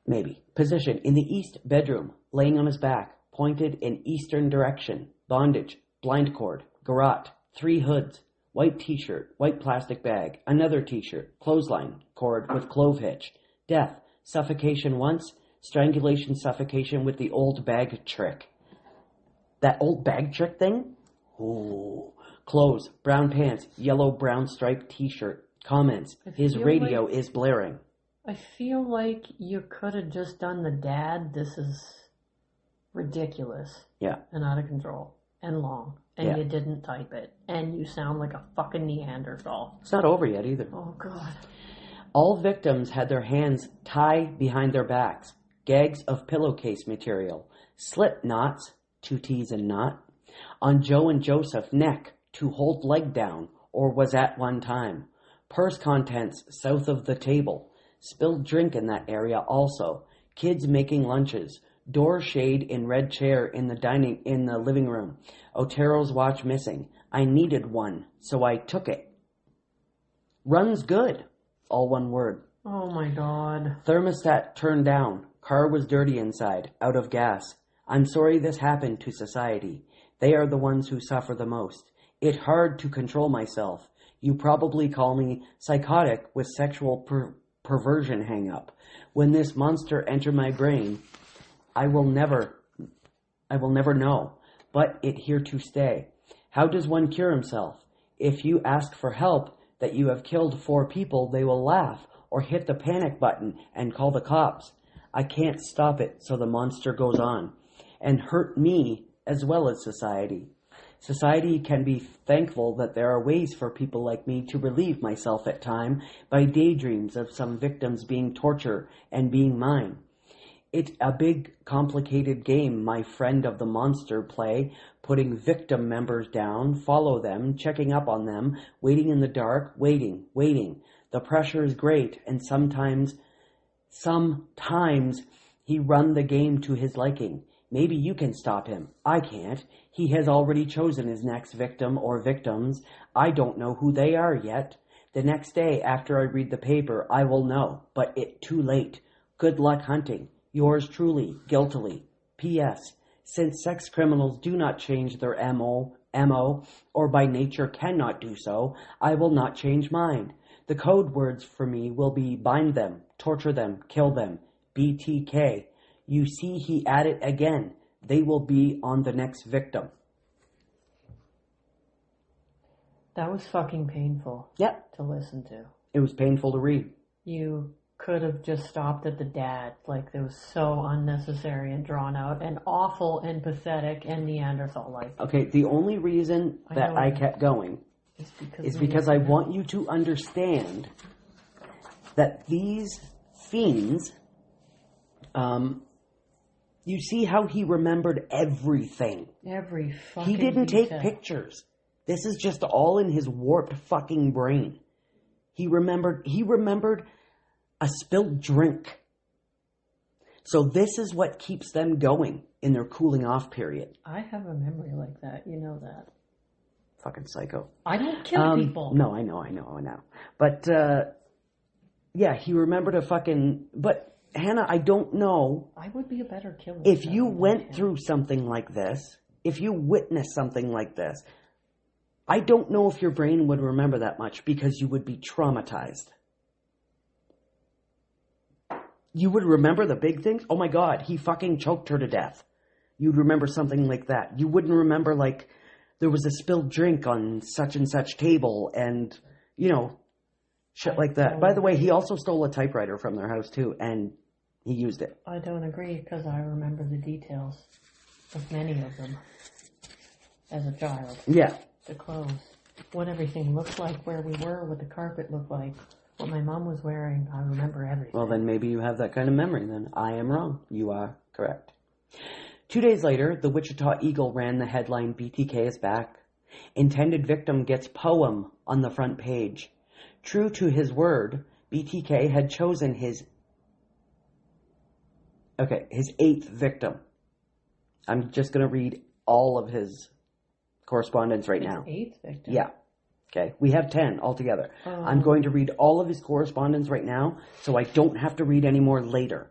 Maybe. Position, in the east bedroom, laying on his back, pointed in eastern direction. Bondage, blind cord, garrote, 3 hoods, white t-shirt, white plastic bag, another t-shirt, clothesline, cord with clove hitch. Death, suffocation once, strangulation, suffocation with the old bag trick. That old bag trick thing? Ooh. Clothes, brown pants, yellow-brown striped t-shirt. Comments, his radio is blaring. I feel like you could have just done the dad. This is ridiculous. Yeah. And out of control. And long. And you didn't type it. And you sound like a fucking Neanderthal. It's not over yet either. Oh, God. All victims had their hands tied behind their backs. Gags of pillowcase material. Slip knots, 2 T's and knot. On Joe and Joseph neck to hold leg down, or was at one time. Purse contents south of the table. Spilled drink in that area also. Kids making lunches. Door shade in red chair in the living room. Otero's watch missing. I needed one, so I took it. Runs good. All one word. Oh my God. Thermostat turned down. Car was dirty inside. Out of gas. I'm sorry this happened to society. They are the ones who suffer the most. It hard to control myself. You probably call me psychotic with sexual perversion hang up. When this monster enter my brain, I will never know, but it here to stay. How does one cure himself? If you ask for help that you have killed 4 people, they will laugh or hit the panic button and call the cops. I can't stop it, so the monster goes on and hurt me as well as society. Society can be thankful that there are ways for people like me to relieve myself at time by daydreams of some victims being tortured and being mine. It's a big, complicated game my friend of the monster play, putting victim members down, follow them, checking up on them, waiting in the dark, waiting. The pressure is great, and sometimes he run the game to his liking. Maybe you can stop him. I can't. He has already chosen his next victim or victims. I don't know who they are yet. The next day after I read the paper, I will know, but it too late. Good luck hunting. Yours truly, guiltily. P.S. Since sex criminals do not change their MO, or by nature cannot do so, I will not change mine. The code words for me will be bind them, torture them, kill them. BTK. You see, he added again. They will be on the next victim. That was fucking painful. Yep. To listen to. It was painful to read. You could have just stopped at the dad. Like, it was so unnecessary and drawn out and awful and pathetic and Neanderthal-like. Okay, the only reason that I kept going is because I want you to understand that these fiends, you see how he remembered everything. Every fucking He didn't detail. take pictures. This is just all in his warped fucking brain. He remembered a spilled drink. So this is what keeps them going in their cooling off period. I have a memory like that. You know that. Fucking psycho. I don't kill people. No, I know. But, yeah, he remembered a fucking... But, Hannah, I don't know... I would be a better killer. If you went through something like this, if you witnessed something like this, I don't know if your brain would remember that much because you would be traumatized. You would remember the big things? Oh my God, he fucking choked her to death. You'd remember something like that. You wouldn't remember, like, there was a spilled drink on such and such table and, you know, shit like that. By the way, he also stole a typewriter from their house too, and he used it. I don't agree because I remember the details of many of them as a child. Yeah. The clothes, what everything looked like, where we were, what the carpet looked like, what my mom was wearing. I remember everything. Well, then maybe you have that kind of memory then. I am wrong. You are correct. 2 days later, the Wichita Eagle ran the headline, BTK is back. Intended victim gets poem on the front page. True to his word, BTK had chosen his 8th victim. I'm just going to read all of his correspondence right now. 8th victim? Yeah. Okay. We have 10 altogether. I'm going to read all of his correspondence right now, so I don't have to read any more later.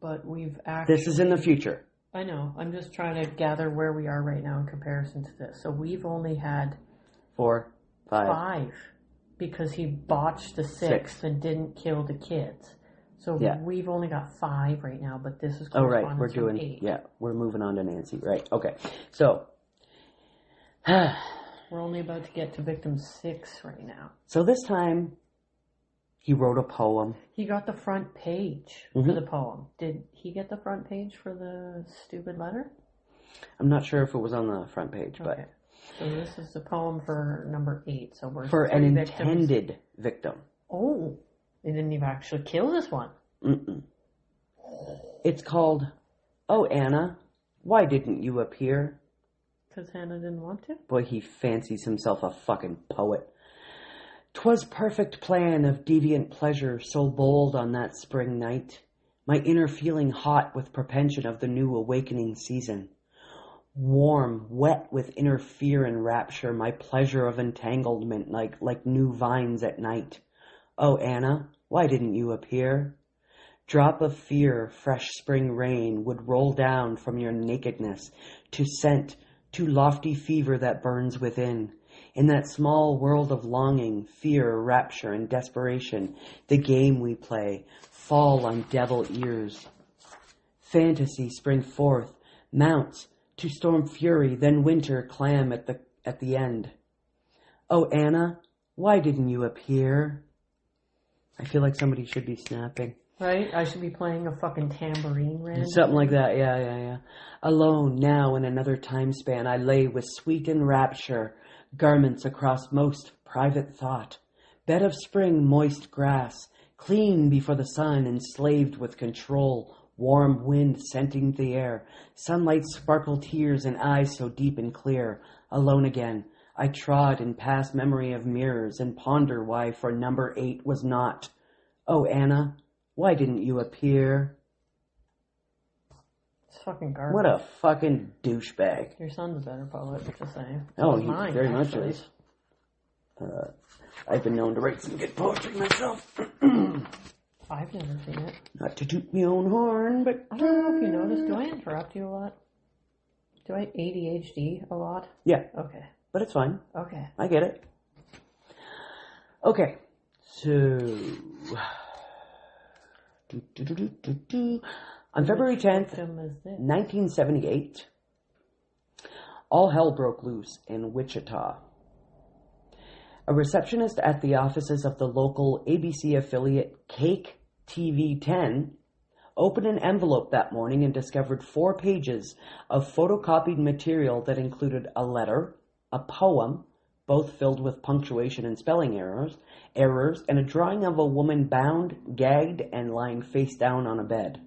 But we've actually... This is in the future. I know. I'm just trying to gather where we are right now in comparison to this. So we've only had... 4, 5. 5. Because he botched the 6th and didn't kill the kids. So we've only got 5 right now, but this is correspondence right. We're doing... from 8. Yeah. We're moving on to Nancy. Right. Okay. So... We're only about to get to victim 6 right now. So this time, he wrote a poem. He got the front page for the poem. Did he get the front page for the stupid letter? I'm not sure if it was on the front page, Okay. but... So this is the poem for number 8. So we're for an victims. intended victim. Oh, they didn't even actually kill this one. Mm-mm. It's called, Oh, Anna, why didn't you appear? Because Hannah didn't want to? Boy, he fancies himself a fucking poet. 'Twas perfect plan of deviant pleasure, so bold on that spring night, my inner feeling hot with propension of the new awakening season. Warm, wet with inner fear and rapture, my pleasure of entanglement like new vines at night. Oh, Anna, why didn't you appear? Drop of fear, fresh spring rain would roll down from your nakedness to scent, to lofty fever that burns within. In that small world of longing, fear, rapture, and desperation, the game we play fall on devil ears. Fantasy spring forth, mounts to storm fury, then winter clam at the end. Oh, Anna, why didn't you appear? I feel like somebody should be snapping. Right? I should be playing a fucking tambourine randomly. Something like that, yeah. Alone now in another time span, I lay with sweetened rapture, garments across most private thought. Bed of spring, moist grass, clean before the sun, enslaved with control, warm wind scenting the air, sunlight sparkle tears and eyes so deep and clear. Alone again, I trod in past memory of mirrors and ponder why for number 8 was not. Oh, Anna, why didn't you appear? It's fucking garbage. What a fucking douchebag. Your son's a better poet, just saying. Oh, he mine, very actually. much is. I've been known to write some good poetry myself. I've never seen it. Not to toot my own horn, but... I don't know if you noticed. Do I interrupt you a lot? Do I ADHD a lot? Yeah. Okay. But it's fine. Okay. I get it. Okay. So... On February 10th, 1978, all hell broke loose in Wichita. A receptionist at the offices of the local ABC affiliate Cake TV 10 opened an envelope that morning and discovered 4 pages of photocopied material that included a letter, a poem, both filled with punctuation and spelling errors, and a drawing of a woman bound, gagged, and lying face down on a bed.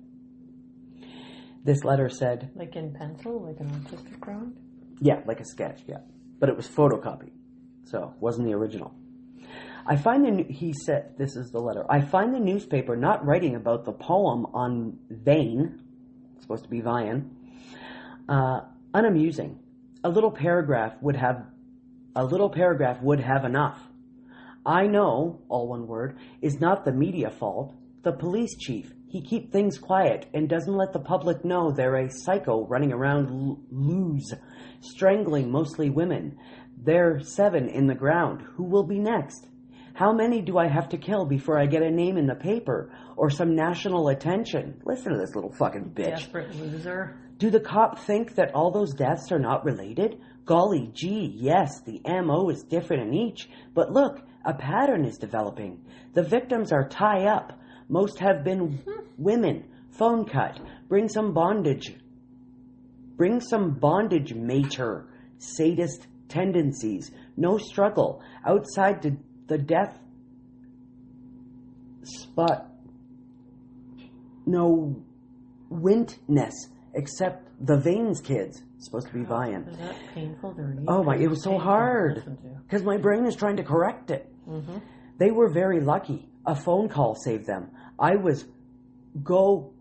This letter said... Like in pencil? Like an artistic drawing? Yeah, like a sketch, yeah. But it was photocopied, so it wasn't the original. He said, this is the letter, I find the newspaper not writing about the poem on Vane, supposed to be Vian, unamusing. A little paragraph would have enough. I know, all one word, is not the media fault. The police chief, he keep things quiet and doesn't let the public know they're a psycho running around loose, strangling mostly women. There 7 in the ground. Who will be next? How many do I have to kill before I get a name in the paper or some national attention? Listen to this little fucking bitch. Desperate loser. Do the cop think that all those deaths are not related? Golly gee, yes, the MO is different in each, but look, a pattern is developing. The victims are tie up. Most have been women. Phone cut. Bring some bondage, mater. Sadist tendencies. No struggle. Outside the death spot. No wintness. Except the Veins kids. Supposed to be Vian. Is that painful to read? Oh my, it was so hard. Because my brain is trying to correct it. Mm-hmm. They were very lucky. A phone call saved them. I was go-NG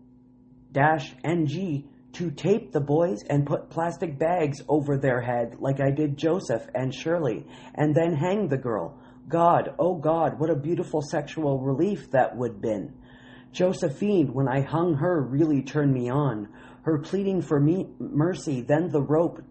to tape the boys and put plastic bags over their head like I did Joseph and Shirley, and then hang the girl. God, oh God, what a beautiful sexual relief that would been. Josephine, when I hung her, really turned me on. Her pleading for mercy, then the rope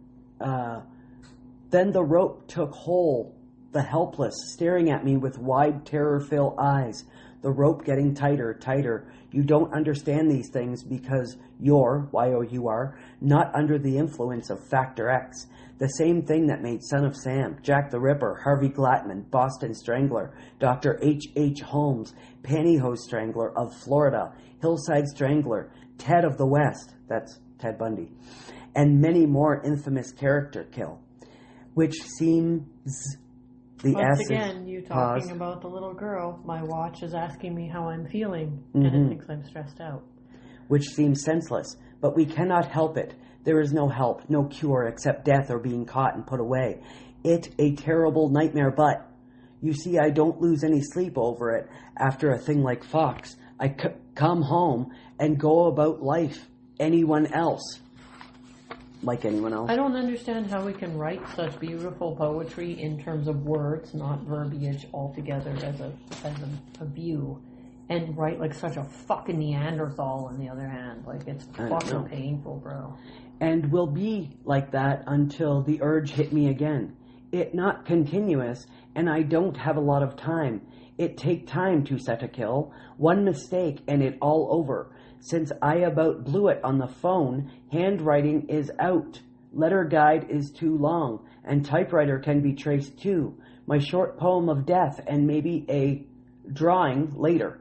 took hold, the helpless, staring at me with wide terror-filled eyes. The rope getting tighter. You don't understand these things because you're, Y-O-U-R, not under the influence of Factor X. The same thing that made Son of Sam, Jack the Ripper, Harvey Glattman, Boston Strangler, Dr. H.H. Holmes, Pantyhose Strangler of Florida, Hillside Strangler, Ted of the West, that's Ted Bundy, and many more infamous character kill, which seems... Once again, you talking about the little girl. My watch is asking me how I'm feeling, and it thinks I'm stressed out. Which seems senseless, but we cannot help it. There is no help, no cure, except death or being caught and put away. It a terrible nightmare, but you see, I don't lose any sleep over it. After a thing like Fox, I come home and go about life. Anyone else. Like anyone else. I don't understand how we can write such beautiful poetry in terms of words, not verbiage altogether as a view, and write like such a fucking Neanderthal on the other hand. Like, it's fucking painful, bro. And will be like that until the urge hit me again. It not continuous, and I don't have a lot of time. It take time to set a kill. One mistake and it all over. Since I about blew it on the phone, handwriting is out. Letter guide is too long, and typewriter can be traced too. My short poem of death and maybe a drawing later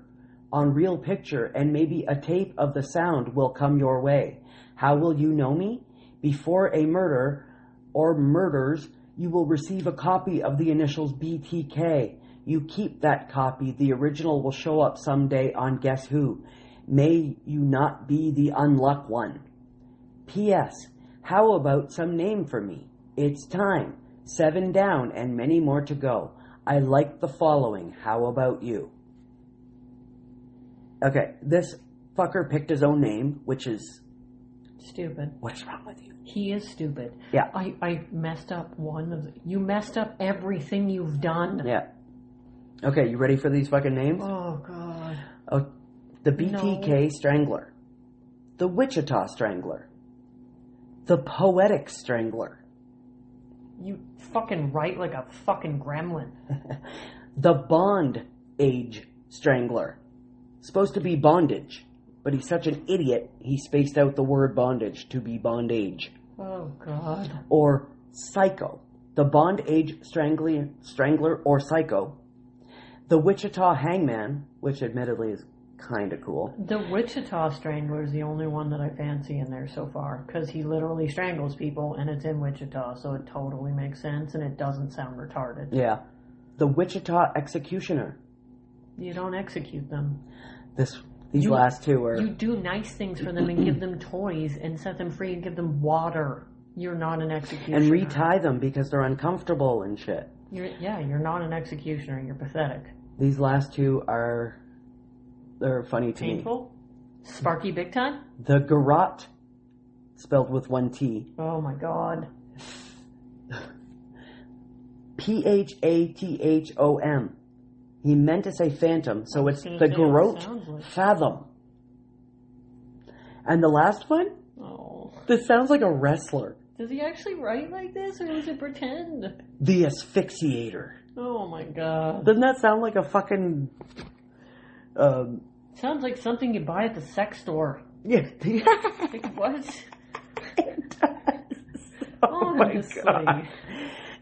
on real picture and maybe a tape of the sound will come your way. How will you know me? Before a murder or murders, you will receive a copy of the initials BTK. You keep that copy. The original will show up someday on Guess Who. May you not be the unluck one. P.S. How about some name for me? It's time. 7 down and many more to go. I like the following. How about you? Okay, this fucker picked his own name, which is... Stupid. What's wrong with you? He is stupid. Yeah. I messed up one of the... You messed up everything you've done. Yeah. Okay, you ready for these fucking names? Oh, God. Oh, the BTK Strangler. The Wichita Strangler. The Poetic Strangler. You fucking write like a fucking gremlin. The Bond Age Strangler. Supposed to be bondage, but he's such an idiot, he spaced out the word bondage to be bondage. Oh, God. Or Psycho. The Bond Age Strangler or Psycho. The Wichita Hangman, which admittedly is kind of cool. The Wichita Strangler is the only one that I fancy in there so far, because he literally strangles people, and it's in Wichita, so it totally makes sense, and it doesn't sound retarded. Yeah. The Wichita Executioner. You don't execute them. These last two are... You do nice things for them and give them toys and set them free and give them water. You're not an executioner. And retie them because they're uncomfortable and shit. You're not an executioner. You're pathetic. These last two are... They're funny to Painful? Sparky big time? The Garrote, spelled with one T. Oh my God. Phathom. He meant to say phantom, so it's the Garrote like... Fathom. And the last one? Oh. This sounds like a wrestler. Does he actually write like this, or does it pretend? The Asphyxiator. Oh my God. Doesn't that sound like a fucking... Sounds like something you buy at the sex store. Yeah. Like, what? It does. Oh my God.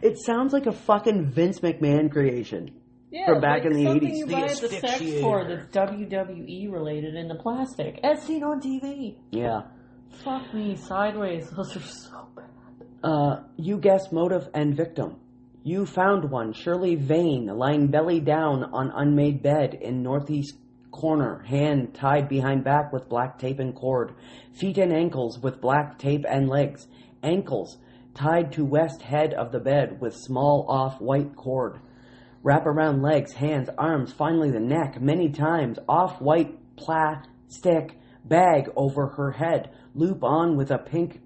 It sounds like a fucking Vince McMahon creation. Yeah, from back in the 80s. Something you buy at the sex store that's WWE related in the plastic. As seen on TV. Yeah. Fuck me, sideways. Those are so bad. You guess motive and victim. You found one, Shirley Vane, lying belly down on unmade bed in northeast corner, hand tied behind back with black tape and cord, feet and ankles with black tape and legs, ankles tied to west head of the bed with small off-white cord. Wrap around legs, hands, arms, finally the neck, many times, off-white plastic bag over her head, loop on with a pink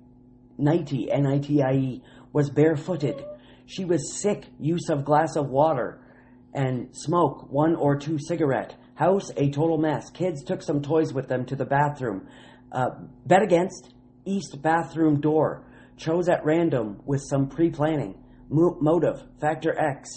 nightie, N-I-T-I-E, was barefooted. She was sick, use of glass of water, and smoke, 1 or 2 cigarette. House, a total mess. Kids took some toys with them to the bathroom. Bet against, east bathroom door. Chose at random with some pre-planning. Motive, factor X.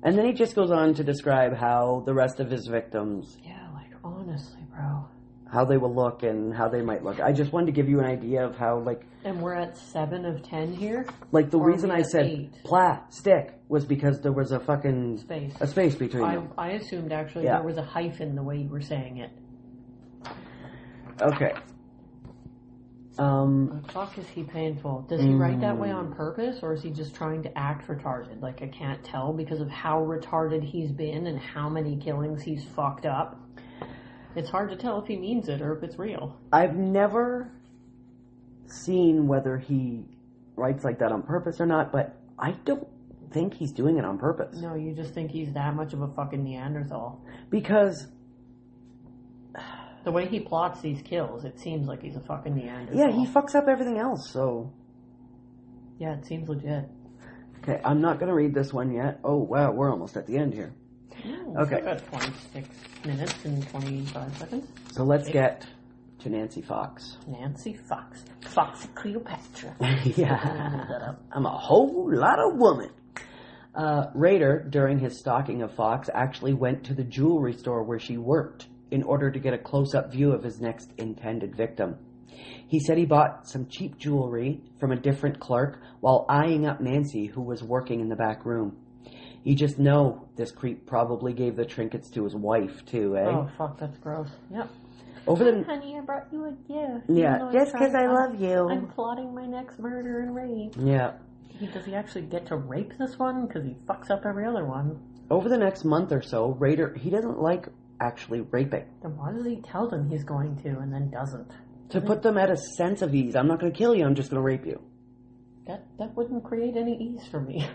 And then he just goes on to describe how the rest of his victims... Yeah, like, honestly, bro. How they will look and how they might look. I just wanted to give you an idea of how, like... And we're at 7 of 10 here? Like, the reason I said plastic was because there was a fucking... Space. A space between them. I assumed, actually, there was a hyphen the way you were saying it. Okay. The fuck is he painful? Does he write that way on purpose, or is he just trying to act retarded? Like, I can't tell because of how retarded he's been and how many killings he's fucked up. It's hard to tell if he means it or if it's real. I've never seen whether he writes like that on purpose or not, but I don't think he's doing it on purpose. No, you just think he's that much of a fucking Neanderthal. Because... the way he plots these kills, it seems like he's a fucking Neanderthal. Yeah, he fucks up everything else, so... Yeah, it seems legit. Okay, I'm not going to read this one yet. Oh, wow, we're almost at the end here. Oh, okay. About 26 minutes and 25 seconds. So let's get to Nancy Fox. Nancy Fox. Foxy Cleopatra. Yeah. I'm a whole lot of woman. Rader, during his stalking of Fox, actually went to the jewelry store where she worked in order to get a close-up view of his next intended victim. He said he bought some cheap jewelry from a different clerk while eyeing up Nancy, who was working in the back room. You just know this creep probably gave the trinkets to his wife, too, eh? Oh, fuck, that's gross. Yep. Honey, I brought you a gift. Yeah, just because I love you. I'm plotting my next murder and rape. Yeah. Does he actually get to rape this one? Because he fucks up every other one. Over the next month or so, Rader, he doesn't like actually raping. Then why does he tell them he's going to and then doesn't? To put them at a sense of ease. I'm not going to kill you, I'm just going to rape you. that wouldn't create any ease for me.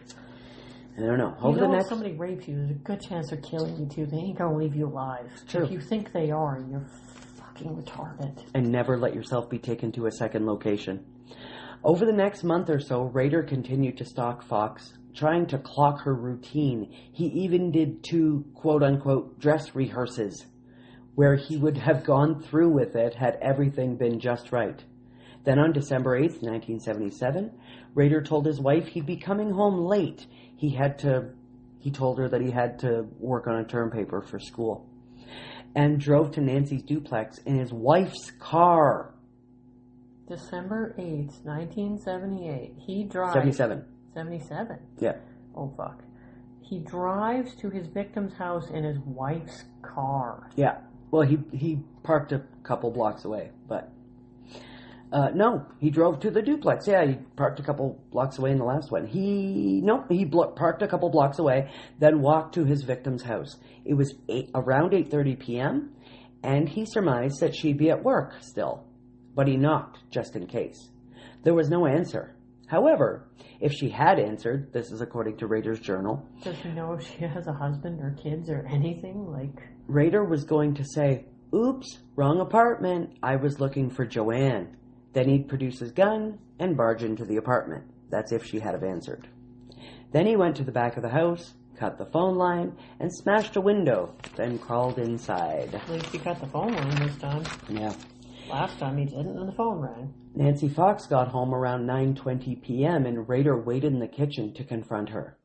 I don't know. If somebody rapes you, there's a good chance they're killing you too. They ain't gonna leave you alive. True. If you think they are, you're fucking retarded. And never let yourself be taken to a second location. Over the next month or so, Rader continued to stalk Fox, trying to clock her routine. He even did 2 quote-unquote dress rehearses, where he would have gone through with it had everything been just right. Then on December 8th, 1977, Rader told his wife he'd be coming home late. He told her that he had to work on a term paper for school. And drove to Nancy's duplex in his wife's car. December 8th, 1978. He drives... 77. 77? Yeah. Oh, fuck. He drives to his victim's house in his wife's car. Yeah. Well, he parked a couple blocks away, but... no, he drove to the duplex. Yeah, he parked a couple blocks away in the last one. He parked a couple blocks away, then walked to his victim's house. It was around 8:30 p.m., and he surmised that she'd be at work still. But he knocked, just in case. There was no answer. However, if she had answered, this is according to Rader's journal... Does he know if she has a husband or kids or anything? Rader was going to say, "Oops, wrong apartment. I was looking for Joanne." Then he'd produce his gun and barge into the apartment. That's if she had have answered. Then he went to the back of the house, cut the phone line, and smashed a window, then crawled inside. At least he cut the phone line this time. Yeah. Last time he didn't, and the phone rang. Nancy Fox got home around 9:20 p.m., and Rader waited in the kitchen to confront her.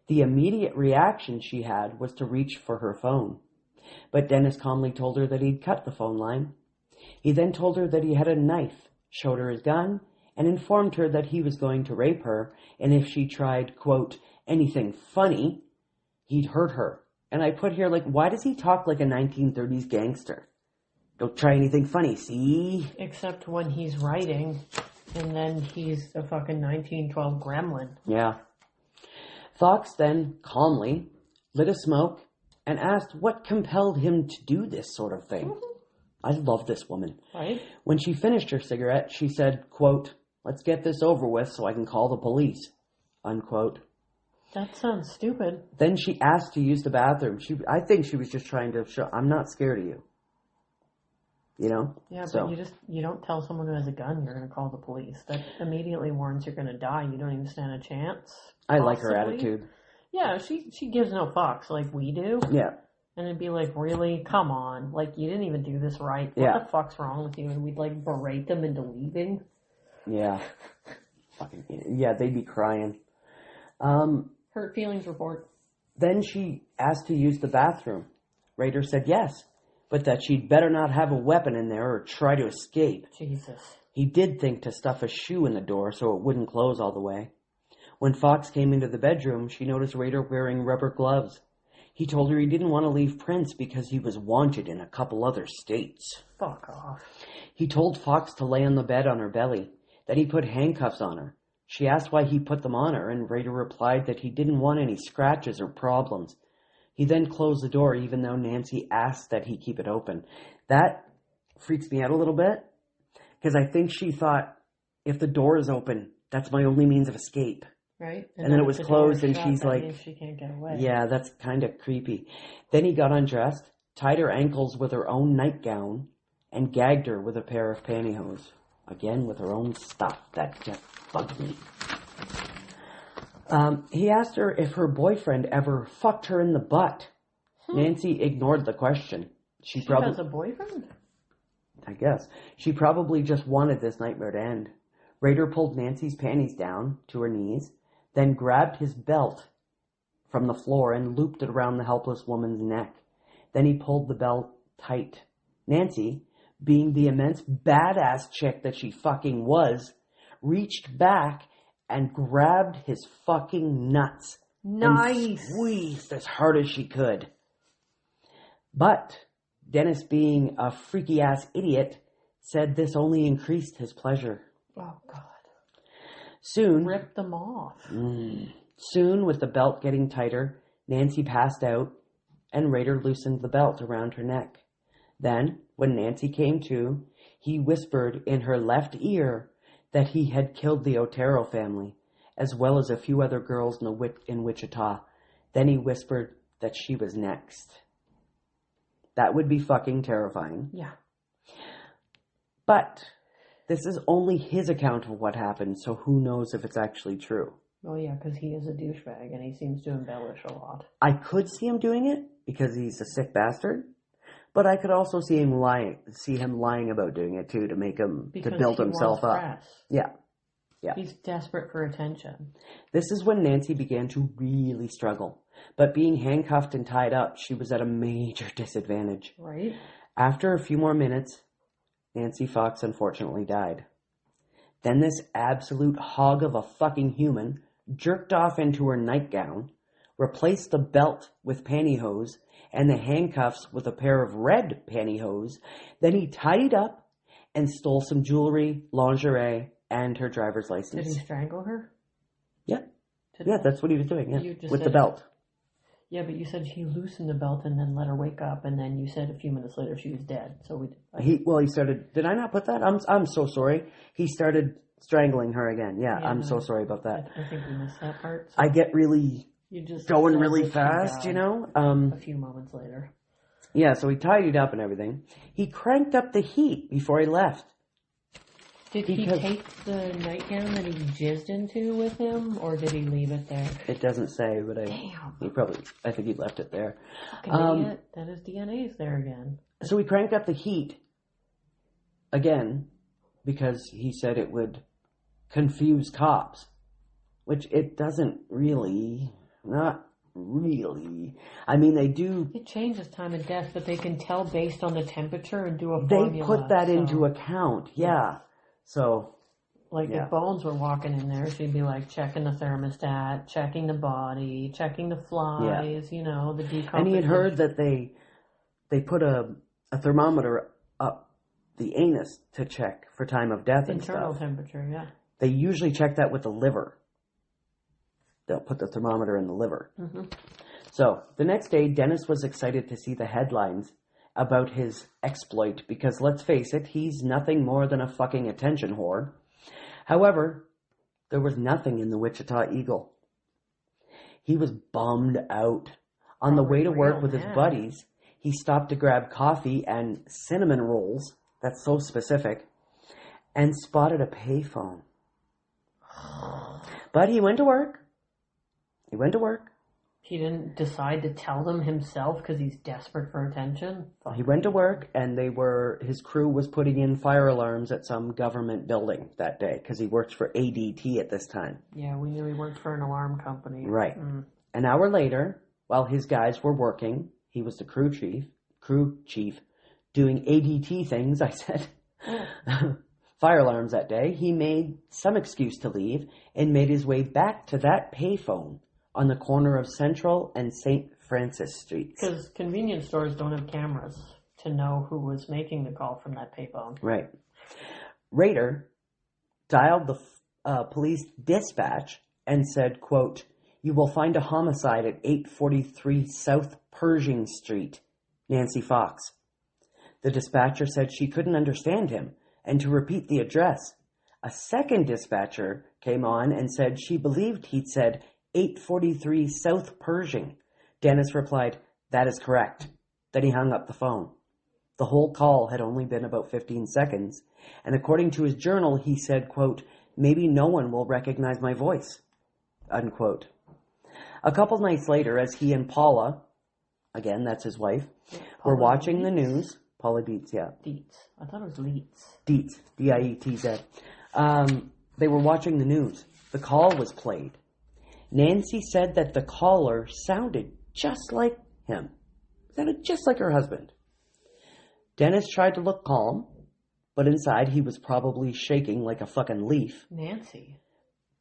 The immediate reaction she had was to reach for her phone. But Dennis calmly told her that he'd cut the phone line. He then told her that he had a knife, showed her his gun, and informed her that he was going to rape her, and if she tried, quote, anything funny, he'd hurt her. And I put here, why does he talk like a 1930s gangster? Don't try anything funny, see? Except when he's writing, and then he's a fucking 1912 gremlin. Yeah. Fox then, calmly, lit a smoke and asked what compelled him to do this sort of thing. Mm-hmm. I love this woman. Right? When she finished her cigarette, she said, quote, "Let's get this over with so I can call the police," unquote. That sounds stupid. Then she asked to use the bathroom. I think she was just trying to show, I'm not scared of you. You know? Yeah, but you don't tell someone who has a gun you're going to call the police. That immediately warns you're going to die. You don't even stand a chance. I like her attitude. Yeah, she gives no fucks like we do. Yeah. And it'd be like, really? Come on. You didn't even do this right. What the fuck's wrong with you? And we'd, berate them into leaving. Yeah. Fucking, yeah, they'd be crying. Hurt feelings report. Then she asked to use the bathroom. Rader said yes, but that she'd better not have a weapon in there or try to escape. Jesus. He did think to stuff a shoe in the door so it wouldn't close all the way. When Fox came into the bedroom, she noticed Rader wearing rubber gloves. He told her he didn't want to leave Prince because he was wanted in a couple other states. Fuck off. He told Fox to lay on the bed on her belly, that he put handcuffs on her. She asked why he put them on her, and Rader replied that he didn't want any scratches or problems. He then closed the door, even though Nancy asked that he keep it open. That freaks me out a little bit, because I think she thought, if the door is open, that's my only means of escape. Right. And then it was closed, and she's like, she can't get away. Yeah, that's kind of creepy. Then he got undressed, tied her ankles with her own nightgown, and gagged her with a pair of pantyhose. Again, with her own stuff. That just bugged me. He asked her if her boyfriend ever fucked her in the butt. Nancy ignored the question. She has a boyfriend? I guess. She probably just wanted this nightmare to end. Rader pulled Nancy's panties down to her knees, then grabbed his belt from the floor and looped it around the helpless woman's neck. Then he pulled the belt tight. Nancy, being the immense badass chick that she fucking was, reached back and grabbed his fucking nuts. Nice. And squeezed as hard as she could. But Dennis, being a freaky-ass idiot, said this only increased his pleasure. Oh, God. Soon... Rip them off. Soon, with the belt getting tighter, Nancy passed out, and Rader loosened the belt around her neck. Then, when Nancy came to, he whispered in her left ear that he had killed the Otero family, as well as a few other girls in Wichita. Then he whispered that she was next. That would be fucking terrifying. Yeah. But this is only his account of what happened, so who knows if it's actually true. Oh, yeah, because he is a douchebag, and he seems to embellish a lot. I could see him doing it, because he's a sick bastard. But I could also see him lying about doing it, too, to make him, to build himself up. Press. Yeah. He's desperate for attention. This is when Nancy began to really struggle. But being handcuffed and tied up, she was at a major disadvantage. Right. After a few more minutes, Nancy Fox unfortunately died. Then this absolute hog of a fucking human jerked off into her nightgown, replaced the belt with pantyhose, and the handcuffs with a pair of red pantyhose. Then he tidied up and stole some jewelry, lingerie, and her driver's license. Did he strangle her? Yeah. Yeah, that's what he was doing, with the belt. Yeah, but you said he loosened the belt and then let her wake up, and then you said a few minutes later she was dead. So he started. Did I not put that? I'm so sorry. He started strangling her again. Yeah, I'm so sorry about that. I think we missed that part. So I get really going really fast, you know. A few moments later. Yeah, so he tidied up and everything. He cranked up the heat before he left. Did he take the nightgown that he jizzed into with him, or did he leave it there? It doesn't say, but I think he left it there. Fucking idiot. That his DNA's there again. So he cranked up the heat again because he said it would confuse cops, which it doesn't really, not really. I mean, they do. It changes time of death, but they can tell based on the temperature and do a formula. They put that into account, yeah. So, if Bones were walking in there, she'd be like checking the thermostat, checking the body, checking the flies, the decomposition. And he had heard that they put a thermometer up the anus to check for time of death and stuff. Internal temperature, yeah. They usually check that with the liver. They'll put the thermometer in the liver. Mm-hmm. So, the next day, Dennis was excited to see the headlines about his exploit, because let's face it, he's nothing more than a fucking attention whore. However, there was nothing in the Wichita Eagle. He was bummed out. On the way to work with his buddies, he stopped to grab coffee and cinnamon rolls, that's so specific, and spotted a payphone. But he went to work. He didn't decide to tell them himself because he's desperate for attention. He went to work, and his crew was putting in fire alarms at some government building that day because he worked for ADT at this time. Yeah, we knew he worked for an alarm company. Right. An hour later, while his guys were working, he was the crew chief, doing ADT things, I said. Fire alarms that day. He made some excuse to leave and made his way back to that payphone on the corner of Central and St. Francis Streets. Because convenience stores don't have cameras to know who was making the call from that payphone. Right. Rader dialed the police dispatch and said, quote, "You will find a homicide at 843 South Pershing Street, Nancy Fox." The dispatcher said she couldn't understand him and to repeat the address. A second dispatcher came on and said she believed he'd said 843 South Pershing. Dennis replied, "That is correct." Then he hung up the phone. The whole call had only been about 15 seconds, and according to his journal, he said, quote, "Maybe no one will recognize my voice," unquote. A couple nights later, as he and Paula, again, that's his wife, were watching the news. Paula Dietz, yeah. Dietz. I thought it was Leetz. Dietz, D-I-E-T-Z. They were watching the news. The call was played. Nancy said that the caller sounded just like him. Sounded just like her husband. Dennis tried to look calm, but inside he was probably shaking like a fucking leaf. Nancy?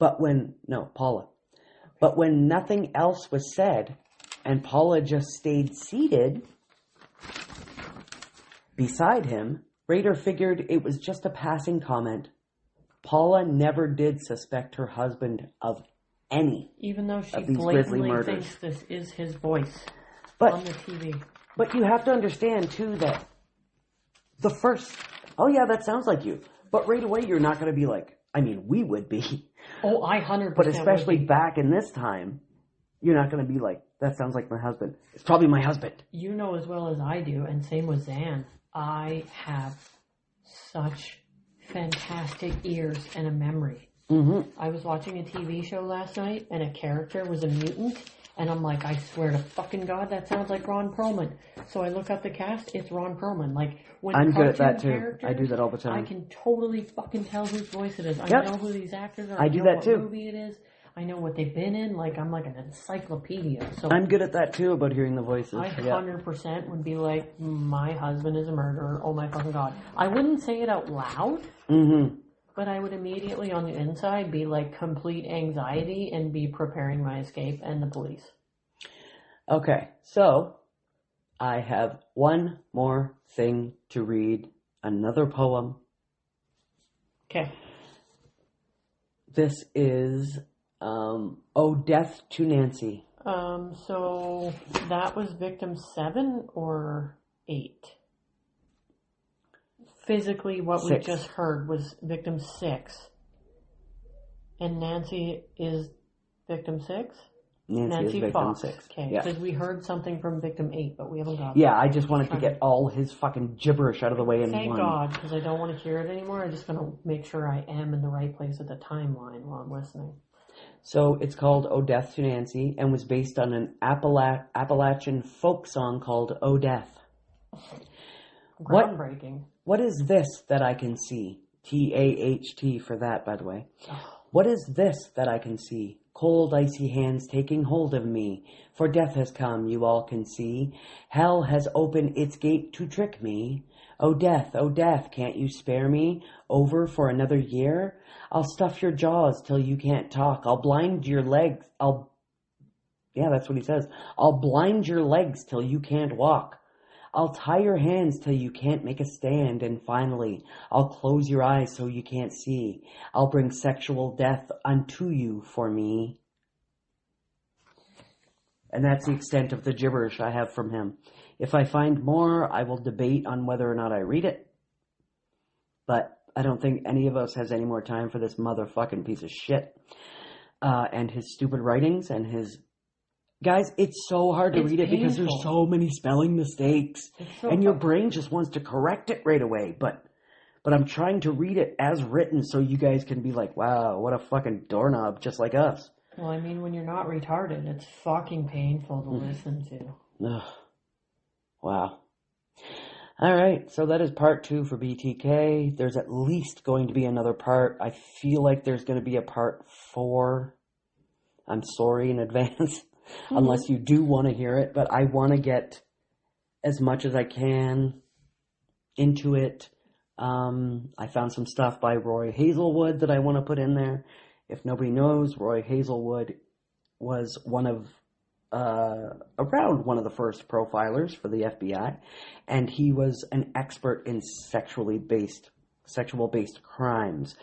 Paula. But when nothing else was said, and Paula just stayed seated beside him, Rader figured it was just a passing comment. Paula never did suspect her husband of any. Even though she of these grisly blatantly murders. thinks this is his voice But on the TV. But you have to understand, too, that the first, oh yeah, that sounds like you. But right away, you're not going to be like, I mean, we would be. Oh, I 100% But especially would be. back in this time, you're not going to be like, that sounds like my husband. It's probably my husband. You know as well as I do, and same with Zan, I have such fantastic ears and a memory. Mm-hmm. I was watching a TV show last night, and a character was a mutant, and I'm like, I swear to fucking God, that sounds like Ron Perlman. So I look up the cast, it's Ron Perlman. Like, when I'm good at that cartoon too. I do that all the time. I can totally fucking tell whose voice it is. I Yep. know who these actors are. I do know that what too. movie it is. I know what they've been in. Like, I'm like an encyclopedia. So I'm good at that too, about hearing the voices. I 100% would be like, my husband is a murderer. Oh my fucking God. I wouldn't say it out loud. Mm-hmm. But I would immediately on the inside be like complete anxiety and be preparing my escape and the police. Okay, so I have one more thing to read. Another poem. Okay. This is Oh Death to Nancy. So that was victim 7 or 8? Physically, what 6. we just heard was victim 6. And Nancy is victim 6? Nancy is victim Fox. 6. Okay, Yeah. because we heard something from victim 8, but we haven't got Yeah, I just wanted to get all his fucking gibberish out of the way in Thank one. God, because I don't want to hear it anymore. I'm just going to make sure I am in the right place at the timeline while I'm listening. So it's called Oh Death to Nancy and was based on an Appalachian folk song called Oh Death. Groundbreaking. What is this that I can see? T-A-H-T for that, by the way. What is this that I can see? Cold, icy hands taking hold of me. For death has come, you all can see. Hell has opened its gate to trick me. Oh death, can't you spare me? Over for another year? I'll stuff your jaws till you can't talk. I'll blind your legs. Yeah, that's what he says. I'll blind your legs till you can't walk. I'll tie your hands till you can't make a stand, and finally, I'll close your eyes so you can't see. I'll bring sexual death unto you for me. And that's the extent of the gibberish I have from him. If I find more, I will debate on whether or not I read it. But I don't think any of us has any more time for this motherfucking piece of shit. And his stupid writings and his... Guys, it's so hard to read it because there's so many spelling mistakes. And your brain just wants to correct it right away. But I'm trying to read it as written so you guys can be like, wow, what a fucking doorknob, just like us. Well, I mean, when you're not retarded, it's fucking painful to listen to. Ugh. Wow. All right, so that is part 2 for BTK. There's at least going to be another part. I feel like there's going to be a part 4. I'm sorry in advance. Unless you do want to hear it, but I want to get as much as I can into it. I found some stuff by Roy Hazelwood that I want to put in there. If nobody knows, Roy Hazelwood was one of around one of the first profilers for the FBI, and he was an expert in sexual-based crimes.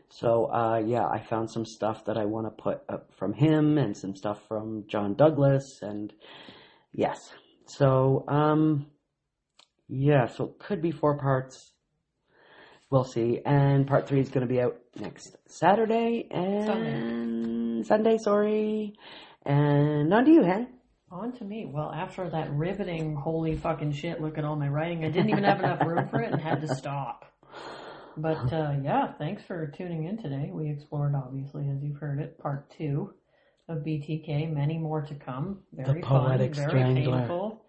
So, yeah, I found some stuff that I want to put up from him and some stuff from John Douglas, and yes. So, yeah, so it could be 4 parts. We'll see. And part 3 is going to be out next Saturday and Sunday, sorry. And on to you, Hen. On to me. Well, after that riveting, holy fucking shit, look at all my writing, I didn't even have enough room for it and had to stop. But, yeah, thanks for tuning in today. We explored, obviously, as you've heard it, part 2 of BTK. Many more to come. Very fun, very painful.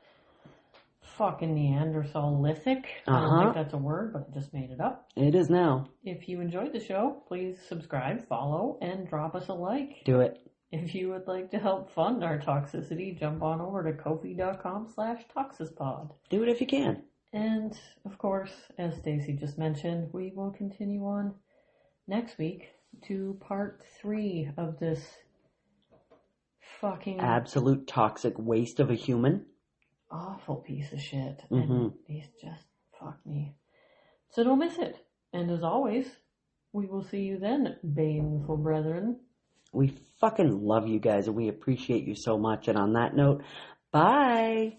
Fucking Neanderthalithic. I don't think that's a word, but I just made it up. It is now. If you enjoyed the show, please subscribe, follow, and drop us a like. Do it. If you would like to help fund our toxicity, jump on over to ko-fi.com/toxispod. Do it if you can. And, of course, as Stacey just mentioned, we will continue on next week to part 3 of this fucking... absolute toxic waste of a human. Awful piece of shit. Mm-hmm. And he's just... fuck me. So don't miss it. And as always, we will see you then, baneful brethren. We fucking love you guys and we appreciate you so much. And on that note, bye!